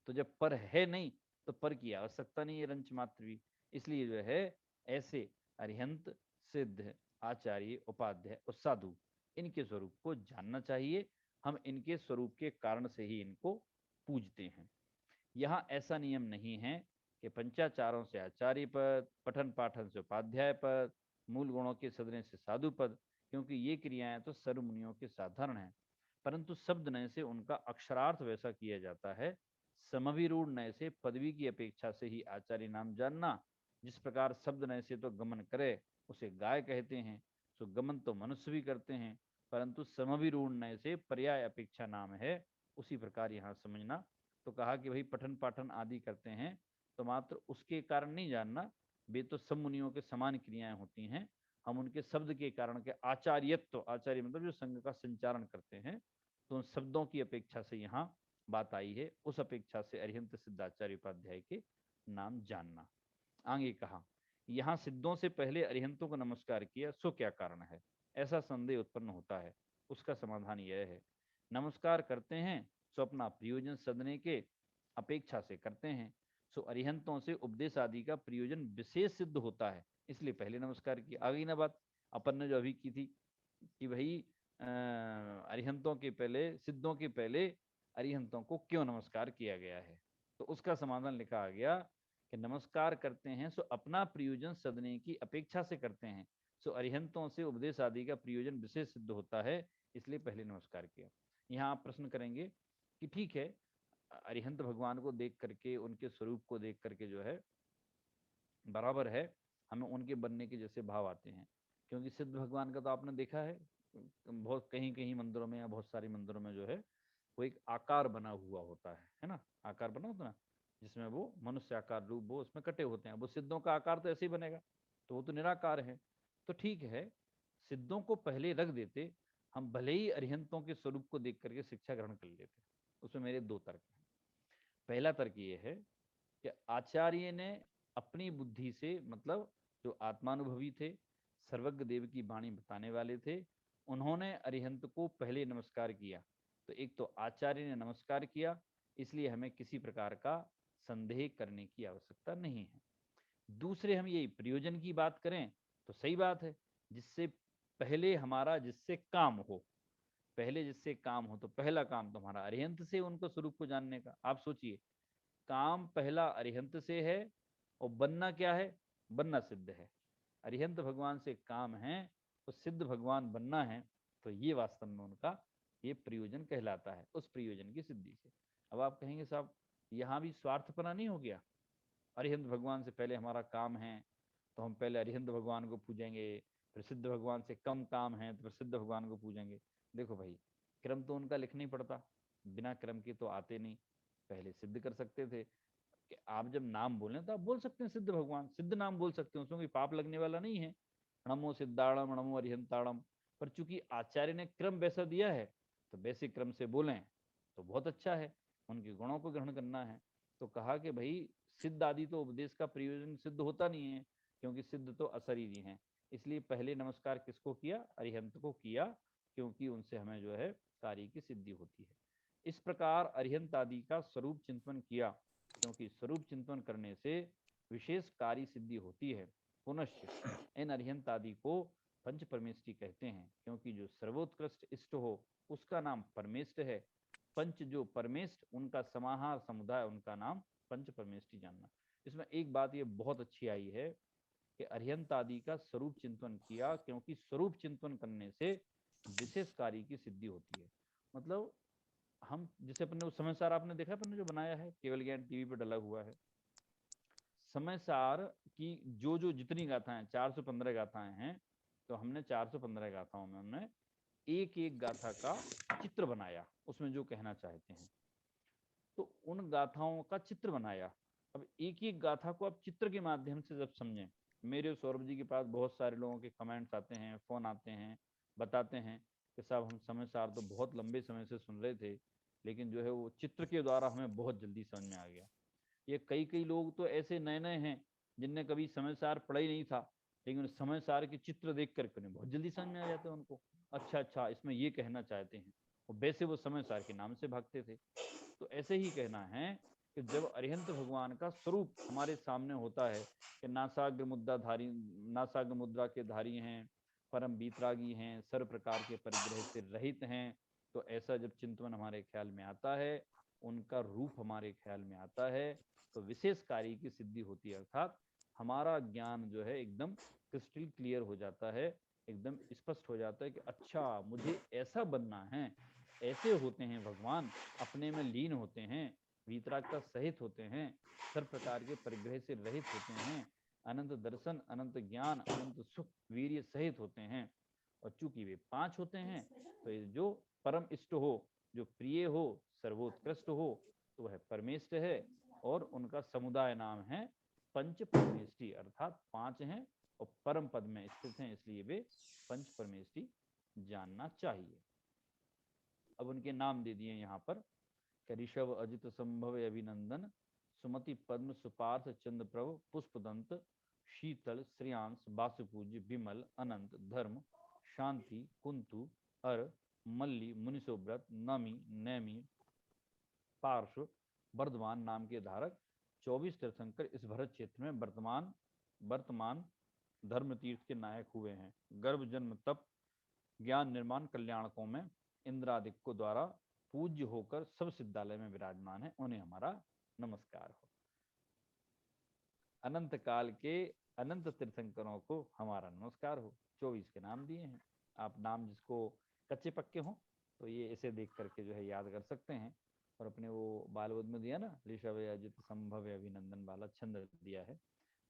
तो जब पर है नहीं तो पर की आवश्यकता नहीं है रंच मात्र भी। इसलिए जो है ऐसे अरिहंत सिद्ध आचार्य उपाध्याय और साधु इनके स्वरूप को जानना चाहिए। हम इनके स्वरूप के कारण से ही इनको पूजते हैं। यहाँ ऐसा नियम नहीं है कि पंचाचारों से आचार्य पद, पठन पाठन से उपाध्याय पद, मूल गुणों के सदने से साधु पद, क्योंकि ये क्रियाएं तो सर्व मुनियों के साधारण हैं, परंतु शब्द नय से उनका अक्षरार्थ वैसा किया जाता है। समभिरूढ़ नय से पदवी की अपेक्षा से ही आचार्य नाम जानना। जिस प्रकार शब्द नय से तो गमन करे उसे गाय कहते हैं, सो गमन तो मनुष्य भी करते हैं, परंतु समभिरूढ़ नय से पर्याय अपेक्षा नाम है। उसी प्रकार यहाँ समझना। तो कहा कि भाई पठन पाठन आदि करते हैं तो मात्र उसके कारण नहीं जानना, वे तो सब मुनियों के समान क्रियाएं होती हैं। हम उनके शब्द के कारण के आचार्यत्व, आचार्य मतलब जो संघ का संचारण करते हैं, तो उन शब्दों की अपेक्षा से यहाँ बात आई है, उस अपेक्षा से अरिहंत सिद्धाचार्य उपाध्याय के नाम जानना। आगे कहा, यहाँ सिद्धों से पहले अरिहंतों को नमस्कार किया, सो क्या कारण है? ऐसा संदेह उत्पन्न होता है। उसका समाधान यह है, नमस्कार करते हैं सो अपना प्रयोजन सदने के अपेक्षा से करते हैं, सो अरिहंतों से उपदेश आदि का प्रयोजन विशेष सिद्ध होता है, इसलिए पहले नमस्कार किया। आ गई ना बात अपन ने जो अभी की थी कि भाई अरिहंतों के पहले, सिद्धों के पहले अरिहंतों को क्यों नमस्कार किया गया है। तो उसका समाधान लिखा आ गया कि नमस्कार करते हैं सो अपना प्रयोजन सदने की अपेक्षा से करते हैं, सो अरिहंतों से उपदेश आदि का प्रयोजन विशेष सिद्ध होता है, इसलिए पहले नमस्कार किया। यहाँ आप प्रश्न करेंगे कि ठीक है, अरिहंत भगवान को देख करके, उनके स्वरूप को देख करके जो है बराबर है, हमें उनके बनने के जैसे भाव आते हैं, क्योंकि सिद्ध भगवान का तो आपने देखा है बहुत कहीं कहीं मंदिरों में या बहुत सारे मंदिरों में जो है वो एक आकार बना हुआ होता है ना, आकार बना होता है ना, जिसमें वो मनुष्य आकार रूप वो उसमें कटे होते हैं। वो सिद्धों का आकार तो ऐसे ही बनेगा, तो वो तो निराकार है। तो ठीक है, सिद्धों को पहले रख देते, हम भले ही अरिहंतों के स्वरूप को देख करके शिक्षा ग्रहण कर लेते। उसमें मेरे दो तर्क हैं। पहला तर्क ये है कि आचार्य ने अपनी बुद्धि से, मतलब जो आत्मानुभवी थे, सर्वज्ञ देव की वाणी बताने वाले थे, उन्होंने अरिहंत को पहले नमस्कार किया। तो एक तो आचार्य ने नमस्कार किया, इसलिए हमें किसी प्रकार का संदेह करने की आवश्यकता नहीं है। दूसरे, हम यही प्रयोजन की बात करें तो सही बात है, जिससे पहले हमारा जिससे काम हो, पहले जिससे काम हो, तो पहला काम तो हमारा अरिहंत से उनको स्वरूप को जानने का। आप सोचिए, काम पहला अरिहंत से है और बनना क्या है? बनना सिद्ध है। अरिहंत भगवान से काम है तो सिद्ध भगवान बनना है, तो ये वास्तव में उनका ये प्रयोजन कहलाता है, उस प्रयोजन की सिद्धि से। अब आप कहेंगे साहब यहाँ भी स्वार्थपना नहीं हो गया? अरिहंत भगवान से पहले हमारा काम है तो हम पहले अरिहंत भगवान को पूजेंगे, फिर सिद्ध भगवान से कम काम है तो फिर सिद्ध भगवान को पूजेंगे। देखो भाई, क्रम तो उनका लिखना ही पड़ता, बिना क्रम के तो आते नहीं। पहले सिद्ध कर सकते थे कि आप जब नाम बोलें तो आप बोल सकते हैं सिद्ध भगवान, सिद्ध नाम बोल सकते हैं, उसमें कोई पाप लगने वाला नहीं है। नमो सिद्धाणम नमो अरिहंताणम। पर चूंकि आचार्य ने क्रम वैसा दिया है तो वैसे क्रम से बोलें तो बहुत अच्छा है, उनके गुणों को ग्रहण करना है। तो कहा कि भाई सिद्ध आदि तो उपदेश का प्रयोजन सिद्ध होता नहीं है, क्योंकि सिद्ध तो अशरीरी हैं, इसलिए पहले नमस्कार किसको किया? अरिहंत को किया, क्योंकि उनसे हमें जो है कार्य की सिद्धि होती है। इस प्रकार अरिहंत आदि का स्वरूप चिंतन किया, क्योंकि स्वरूप चिंतन करने से विशेष कार्य सिद्धि होती है। पुनश्च इन अरिहंत आदि को पंच परमेष्टि कहते हैं, क्योंकि जो सर्वोत्कृष्ट इष्ट हो उसका नाम परमेष्ट है। पंच जो परमेष्ट, उनका समाहार समुदाय, उनका नाम पंच परमेष्टि जानना। इसमें एक बात ये बहुत अच्छी आई है कि अरिहंत आदि का स्वरूप चिंतन किया, क्योंकि स्वरूप चिंतन करने से विशेष कार्य की सिद्धि होती है। मतलब हम जैसे अपने उस समय सार आपने देखा, अपने जो बनाया है केवल ज्ञान टीवी पे डला हुआ है, समय सार की जो जितनी गाथाएं, 415 गाथाएं हैं, तो हमने 415 गाथाओं में हमने एक एक गाथा का चित्र बनाया, उसमें जो कहना चाहते हैं, तो उन गाथाओं का चित्र बनाया। अब एक एक गाथा को आप चित्र के माध्यम से जब समझें, मेरे सौरभ जी के पास बहुत सारे लोगों के कमेंट्स आते हैं, फोन आते हैं, बताते हैं कि साहब हम समय सार तो बहुत लंबे समय से सुन रहे थे, लेकिन जो है वो चित्र के द्वारा हमें बहुत जल्दी समझ में आ गया। ये कई कई लोग तो ऐसे नए नए हैं जिनने कभी समय सार पढ़ा ही नहीं था, लेकिन समय सार के चित्र देख करके उन्हें बहुत जल्दी समझ में आ जाते हैं उनको, अच्छा इसमें ये कहना चाहते हैं, और वैसे वो समय सार के नाम से भागते थे। तो ऐसे ही कहना है कि जब अरिहंत भगवान का स्वरूप हमारे सामने होता है कि नासाग्र मुद्रा धारी, नासाग्र मुद्रा के धारी हैं, परम बीतरागी हैं, सर्व प्रकार के परिग्रह से रहित हैं, तो ऐसा जब चिंतन हमारे ख्याल में आता है, उनका रूप हमारे ख्याल में आता है, तो विशेष कार्य की सिद्धि होती है। अर्थात हमारा ज्ञान जो है एकदम क्रिस्टल क्लियर हो जाता है, एकदम स्पष्ट हो जाता है कि अच्छा मुझे ऐसा बनना है, ऐसे होते हैं भगवान, अपने में लीन होते हैं, वीतरागता सहित होते हैं, सर्व प्रकार के परिग्रह से रहित होते हैं, अनंत दर्शन, अनंत ज्ञान, अनंत सुख वीर्य सहित होते हैं। और चूंकि वे 5 होते हैं, तो ये जो परम इष्ट हो, जो प्रिय हो, सर्वोत्कृष्ट हो, तो वह परमेष्ट है, और उनका समुदाय नाम है पंच परमेष्टि अर्थात 5 हैं और परम पद में स्थित हैं, इसलिए वे पंच परमेष्टि जानना चाहिए। अब उनके नाम दे दिए यहाँ पर, ऋषभ, अजित, संभव, अभिनंदन, सुमति, पद्म, सुपार्थ, चंद्र प्रभु, पुष्पदंत, शीतल, श्रेयांश, वासुपूज्य, विमल, अनंत, धर्म, शांति, कुंतु, अर, मल्ली, मुनिसोव्रत, नमी, नैमी, पार्श्व, वर्धमान नाम के धारक 24 तीर्थंकर इस भरत क्षेत्र में वर्तमान धर्म तीर्थ के नायक हुए हैं। गर्भ, जन्म, तप, ज्ञान, निर्माण, कल्याणकों में इंद्रादिक को द्वारा पूज्य होकर सब सिद्धालय में विराजमान है, उन्हें हमारा नमस्कार हो। अनंत काल के अनंत तीर्थंकरों को हमारा नमस्कार हो। 24 के नाम दिए हैं। आप नाम जिसको कच्चे पक्के हो तो ये इसे देख करके जो है याद कर सकते हैं। और अपने वो बालवद में दिया ना, ऋषभ, अजित, संभव, अभिनंदन वाला छंद दिया है,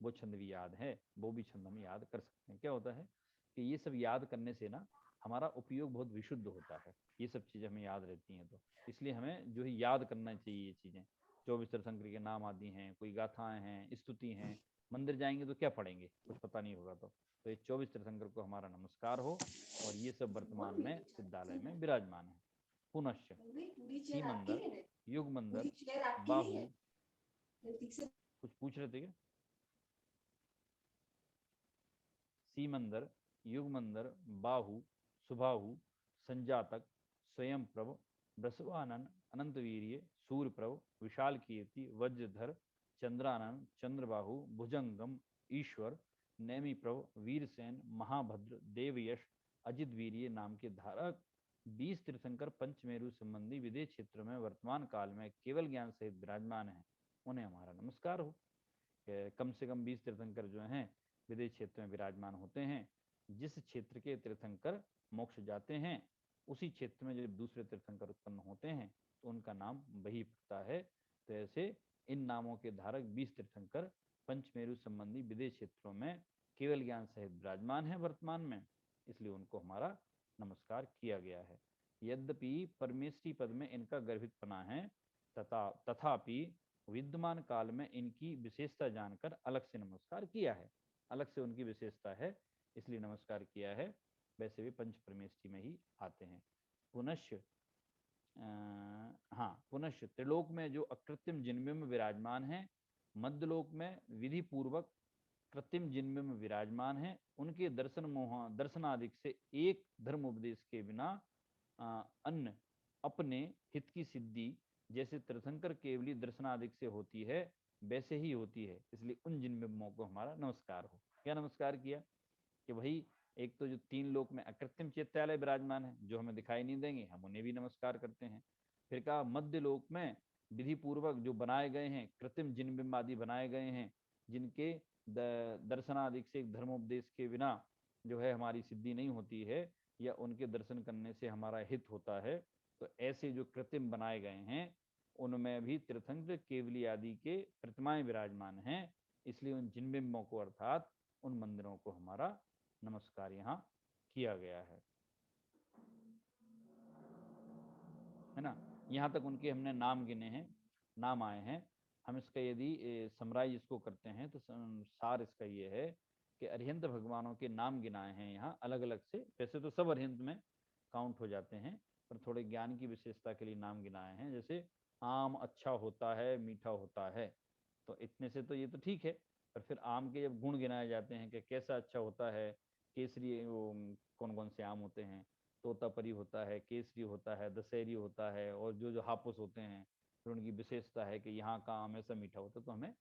वो छंद भी याद है, वो भी छंद हम याद कर सकते हैं। क्या होता है कि ये सब याद करने से ना हमारा उपयोग बहुत विशुद्ध होता है, ये सब चीजें हमें याद रहती हैं, तो इसलिए हमें जो है याद करना चाहिए ये चीजें। 24 तीर्थंकर के नाम आदि हैं, कोई गाथाएं हैं, स्तुति हैं, मंदिर जाएंगे तो क्या पढ़ेंगे, कुछ पता नहीं होगा। तो ये 24 तीर्थंकर को हमारा नमस्कार हो, और ये सब वर्तमान में सिद्धालय में विराजमान है। पुनश्च सीमंदर, युगमंदर, बाहु, कुछ पूछ रहे थे क्या? सीमंदर, युगमंदर, बाहु, सुबाहु, संजातक, स्वयं प्रभ, वृषभानन, अनंतवीर्य, सूर्यप्रभ, विशाल कीर्ति, वज्रधर, चंद्रानन, चंद्रबाहु, भुजंगम, ईश्वर, नैमी प्रभ, वीरसेन, महाभद्र, देवयश, अजित वीर्य नाम के धारक 20 तीर्थंकर पंचमेरु संबंधी विदेश क्षेत्र में वर्तमान काल में केवल ज्ञान सहित विराजमान है, उन्हें हमारा नमस्कार हो। कम से कम 20 तीर्थंकर जो हैं विदेश क्षेत्र में विराजमान होते हैं। जिस क्षेत्र के तीर्थंकर मोक्ष जाते हैं उसी क्षेत्र में जब दूसरे तीर्थंकर उत्पन्न होते हैं तो उनका नाम वही पड़ता है। तो ऐसे इन नामों के धारक 20 तीर्थंकर पंचमेरु संबंधी विदेश क्षेत्रों में केवल ज्ञान सहित विराजमान है वर्तमान में, इसलिए उनको हमारा नमस्कार किया गया है। यद्यपि परमेष्टि पद में इनका गर्भितपना है, तथापि विद्यमान काल में इनकी विशेषता जानकर अलग से नमस्कार किया है। अलग से उनकी विशेषता है इसलिए नमस्कार किया है, वैसे भी पंच परमेष्टि में ही आते हैं। पुनश्च त्रिलोक में जो अकृत्रिम जिनबिंब विराजमान है, मध्यलोक में विधि पूर्वक कृत्रिम जिनबिंब विराजमान है, उनके दर्शनादिक से एक धर्म उपदेश के बिना अन्य अपने हित की सिद्धि जैसे तीर्थंकर केवली दर्शनादिक से होती है वैसे ही होती है, इसलिए उन जिनबिंबों को हमारा नमस्कार हो। क्या नमस्कार किया कि भाई एक तो जो 3 लोक में अकृत्रिम चैत्यालय विराजमान है जो हमें दिखाई नहीं देंगे, हम उन्हें भी नमस्कार करते हैं। फिर कहा मध्य लोक में विधि पूर्वक जो बनाए गए हैं कृत्रिम जिनबिंब आदि बनाए गए हैं, जिनके दर्शनादिक से एक धर्मोपदेश के बिना जो है हमारी सिद्धि नहीं होती है या उनके दर्शन करने से हमारा हित होता है, तो ऐसे जो कृत्रिम बनाए गए हैं उनमें भी तीर्थंकर केवली आदि के प्रतिमाएं विराजमान हैं, इसलिए उन जिनबिंबों को अर्थात उन मंदिरों को हमारा नमस्कार यहाँ किया गया है ना। यहाँ तक उनके हमने नाम गिने हैं, नाम आए हैं। हम इसका यदि समराइज इसको करते हैं तो सार इसका ये है कि अरिहंत भगवानों के नाम गिनाए हैं यहाँ अलग अलग से। वैसे तो सब अरिहंत में काउंट हो जाते हैं, पर थोड़े ज्ञान की विशेषता के लिए नाम गिनाए हैं। जैसे आम अच्छा होता है, मीठा होता है, तो इतने से तो ये तो ठीक है, पर फिर आम के जब गुण गिनाए जाते हैं कि कैसा अच्छा होता है, केसरी, वो कौन कौन से आम होते हैं, तोतापरी होता है, केसरी होता है, दशहरी होता है, और जो जो हापुस होते हैं, फिर उनकी विशेषता है कि यहाँ का आम ऐसा मीठा होता है, तो हमें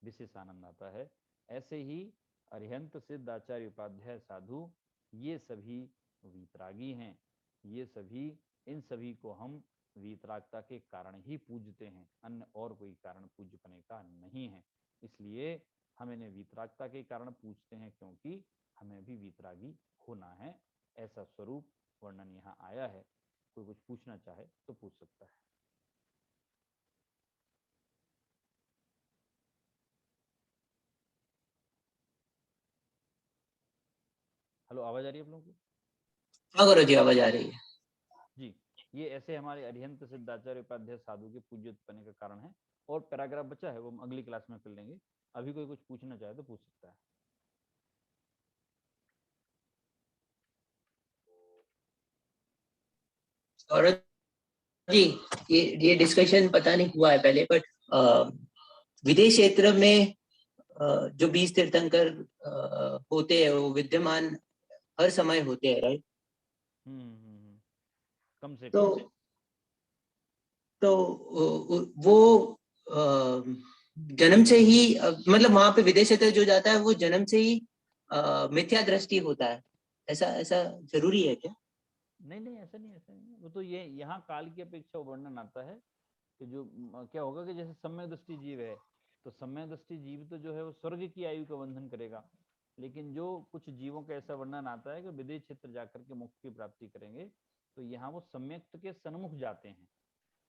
विशेष आनंद आता है। ऐसे ही अरिहंत, सिद्ध, आचार्य, उपाध्याय, साधु ये सभी वीतरागी हैं। ये सभी, इन सभी को हम वीतरागता के कारण ही पूजते हैं, अन्य और कोई कारण पूज्य पने का नहीं है। इसलिए हम इन्हें वीतरागता के कारण पूजते हैं क्योंकि हमें भी वीतरागी होना है, ऐसा स्वरूप वर्णन यहाँ आया है। कोई कुछ पूछना चाहे तो पूछ सकता है। हेलो, आवाज आ रही है आप लोगों को? हाँ गुरु जी, आवाज आ रही है जी। ये ऐसे हमारे अरिहंत, सिद्धाचार्य, उपाध्याय, साधु के पूज्य उत्पन्न का कारण है। और पैराग्राफ बचा है वो हम अगली क्लास में कर लेंगे। अभी कोई कुछ पूछना चाहे तो पूछ सकता है। और जी, ये डिस्कशन पता नहीं हुआ है पहले, बट विदेश क्षेत्र में जो 20 तीर्थंकर होते हैं वो विद्यमान हर समय होते हैं, राइट? कम से तो कम वो जन्म से ही मतलब वहां पे विदेश क्षेत्र जो जाता है वो जन्म से ही मिथ्या दृष्टि होता है, ऐसा ऐसा जरूरी है क्या? नहीं, ऐसा नहीं। वो तो ये यहाँ काल की अपेक्षा वर्णन आता है कि जो क्या होगा कि जैसे सम्यक दृष्टि जीव है, तो सम्यक दृष्टि जीव तो जो है वो स्वर्ग की आयु का बंधन करेगा, लेकिन जो कुछ जीवों का ऐसा वर्णन आता है कि विदेश क्षेत्र जाकर के मोक्ष की प्राप्ति करेंगे, तो यहाँ वो सम्यक के सन्मुख जाते हैं,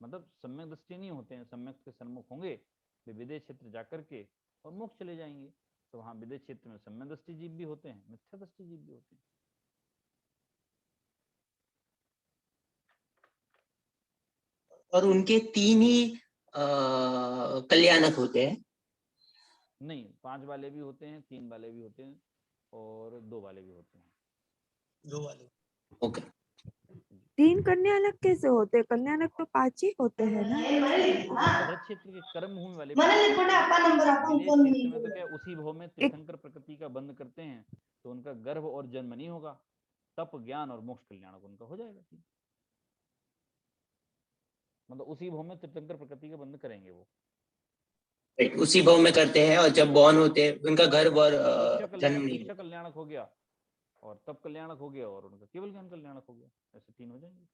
मतलब सम्यक दृष्टि नहीं होते हैं, सम्यक के सन्मुख होंगे, वे विदेश क्षेत्र जाकर के और मोक्ष चले जाएंगे। तो वहाँ विदेश क्षेत्र में सम्यक दृष्टि जीव भी होते हैं, मिथ्या दृष्टि जीव भी होते हैं। और उनके 3 ही कल्याणक होते हैं? नहीं, 5 वाले भी होते हैं, 3 वाले भी होते हैं और 2 वाले भी होते हैं। 2 वाले, ओके। 3 कन्यानक कैसे होते हैं? कन्यानक तो 5 ही होते हैं ना? भरत क्षेत्र के कर्म भूमि वाले विदेश क्षेत्र में तो क्या उसी भाव में तीर्थंकर प्रकृति का बंध करते हैं, तो उनका गर्भ और जन्म नहीं होगा, तप ज्ञान और मोक्ष कल्याण उनका हो जाएगा। मतलब उसी भाव में तीर्थंकर प्रकृति का बंध करेंगे वो, उसी भाव में करते हैं, और जब बॉर्न होते हैं उनका गर्भ और जन्म नहीं दीक्षा कल्याणक हो गया और तप कल्याणक हो गया और उनका केवल ज्ञान कल्याणक हो गया, ऐसे 3 हो जाएंगे।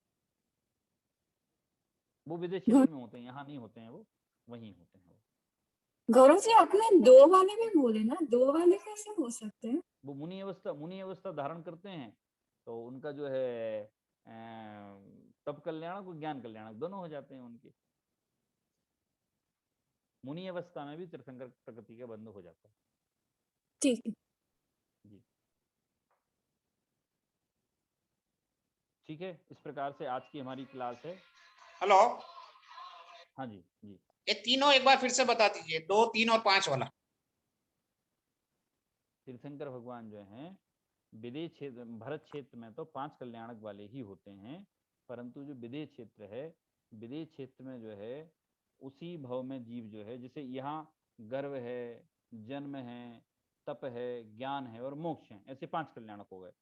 वो विदेश क्षेत्र में होते हैं, यहाँ नहीं होते हैं, वो वहीं होते हैं। गौरव जी आपने 2 वाले भी बोले ना, 2 वाले कैसे हो सकते हैं? वो मुनि अवस्था धारण करते हैं, तो उनका जो है तप कल्याणक और ज्ञान कल्याणक दोनों हो जाते हैं उनके। मुनि अवस्था में भी तीर्थंकर प्रकृति का बंध हो जाता है। ठीक है जी, ठीक है। इस प्रकार से आज की हमारी क्लास है। हेलो, हाँ जी जी, ये तीनों एक बार फिर से बता दीजिए, 2, 3 और 5 वाला। तीर्थंकर भगवान जो हैं विदेश क्षेत्र भरत क्षेत्र में तो 5 कल्याणक वाले ही होते हैं, परंतु जो विदेश क्षेत्र है, विदेश क्षेत्र में जो है उसी भव में जीव जो है, जैसे यहाँ गर्व है, जन्म है, तप है, ज्ञान है और मोक्ष है, ऐसे 5 कल्याणक हो गए।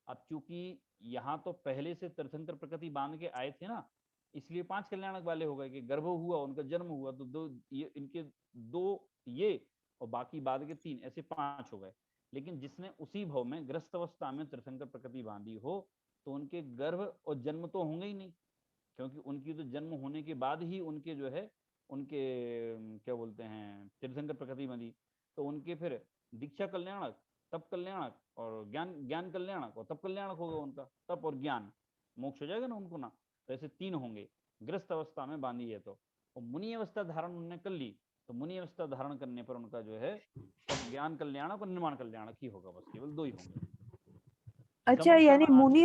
अब चूंकि यहाँ तो पहले से तीर्थंकर प्रकृति बांध के आए थे ना, इसलिए 5 कल्याणक वाले हो गए कि गर्भ हुआ, उनका जन्म हुआ, तो 2 ये इनके 2 ये और बाकी बाद के 3 ऐसे 5 हो गए। लेकिन जिसने उसी भव में ग्रस्त अवस्था में तीर्थंकर प्रकृति बांधी हो, तो उनके गर्भ और जन्म तो होंगे ही नहीं, क्योंकि उनकी तो जन्म होने के बाद ही उनके जो है उनके क्या बोलते हैं तीर्थंकर प्रकृति बांधी, तो उनके फिर दीक्षा कल्याणक, तप कल्याणक और ज्ञान कल्याणक और तप कल्याणक होगा उनका, तप और ज्ञान, मोक्ष हो जाएगा ना उनको ना। तो ऐसे 3 होंगे ग्रस्त अवस्था में बांधी है तो, और मुनि अवस्था धारण उन्होंने कर ली, तो मुनि अवस्था धारण करने पर उनका जो है तब ज्ञान कल्याणक और निर्माण कल्याणक ही होगा, बस केवल 2 ही होंगे। अच्छा, यानी मुनि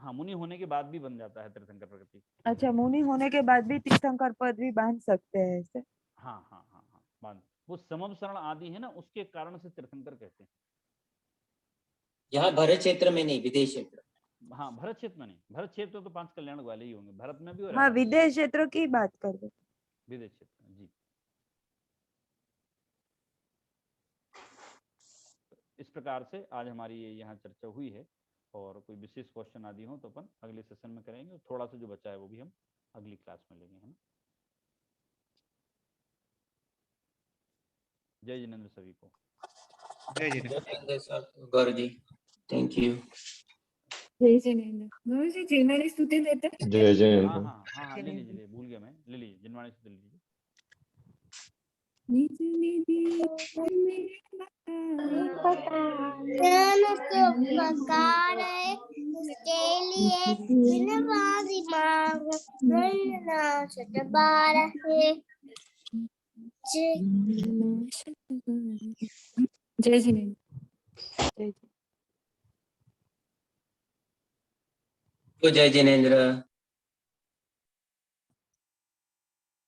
हाँ, मुनि होने के बाद भी बन जाता है तीर्थंकर प्रकृति। अच्छा, मुनि होने के बाद भी तीर्थंकर पद भी बांध सकते हैं ऐसे? हाँ, बांध, वो समम शरण आदि है ना, उसके कारण से तीर्थंकर कहते हैं। यहाँ भरत क्षेत्र में नहीं, विदेश क्षेत्र। हाँ, भरत क्षेत्र में नहीं, भरत क्षेत्र तो 5 कल्याण वाले ही होंगे, भरत में भी और हाँ, विदेश क्षेत्र की बात कर रहे, विदेश क्षेत्र। जी, इस प्रकार से आज हमारी ये यहाँ चर्चा हुई है, और कोई विशेष क्वेश्चन आदि हो तो अपन अगले सेशन में करेंगे, थोड़ा सा जो बचा है वो भी हम अगली क्लास में लेंगे, है ना। जय जिनेंद्र सभी को। जय जिनेंद्र। Gaurav ji, thank you. जय जिनेंद्र। गौरव जी जिनवाणी स्तुति देते हैं? जय जिनेंद्र। हाँ, ले लीजिए, भूल गया मैं, ले लीजिए जिनवाणी स्तुति ले लीजिए। निज निधि उपकार है, उसके लिए बिनवादी मांग बार है। जय जिनेंद्र। जय जिनेंद्र।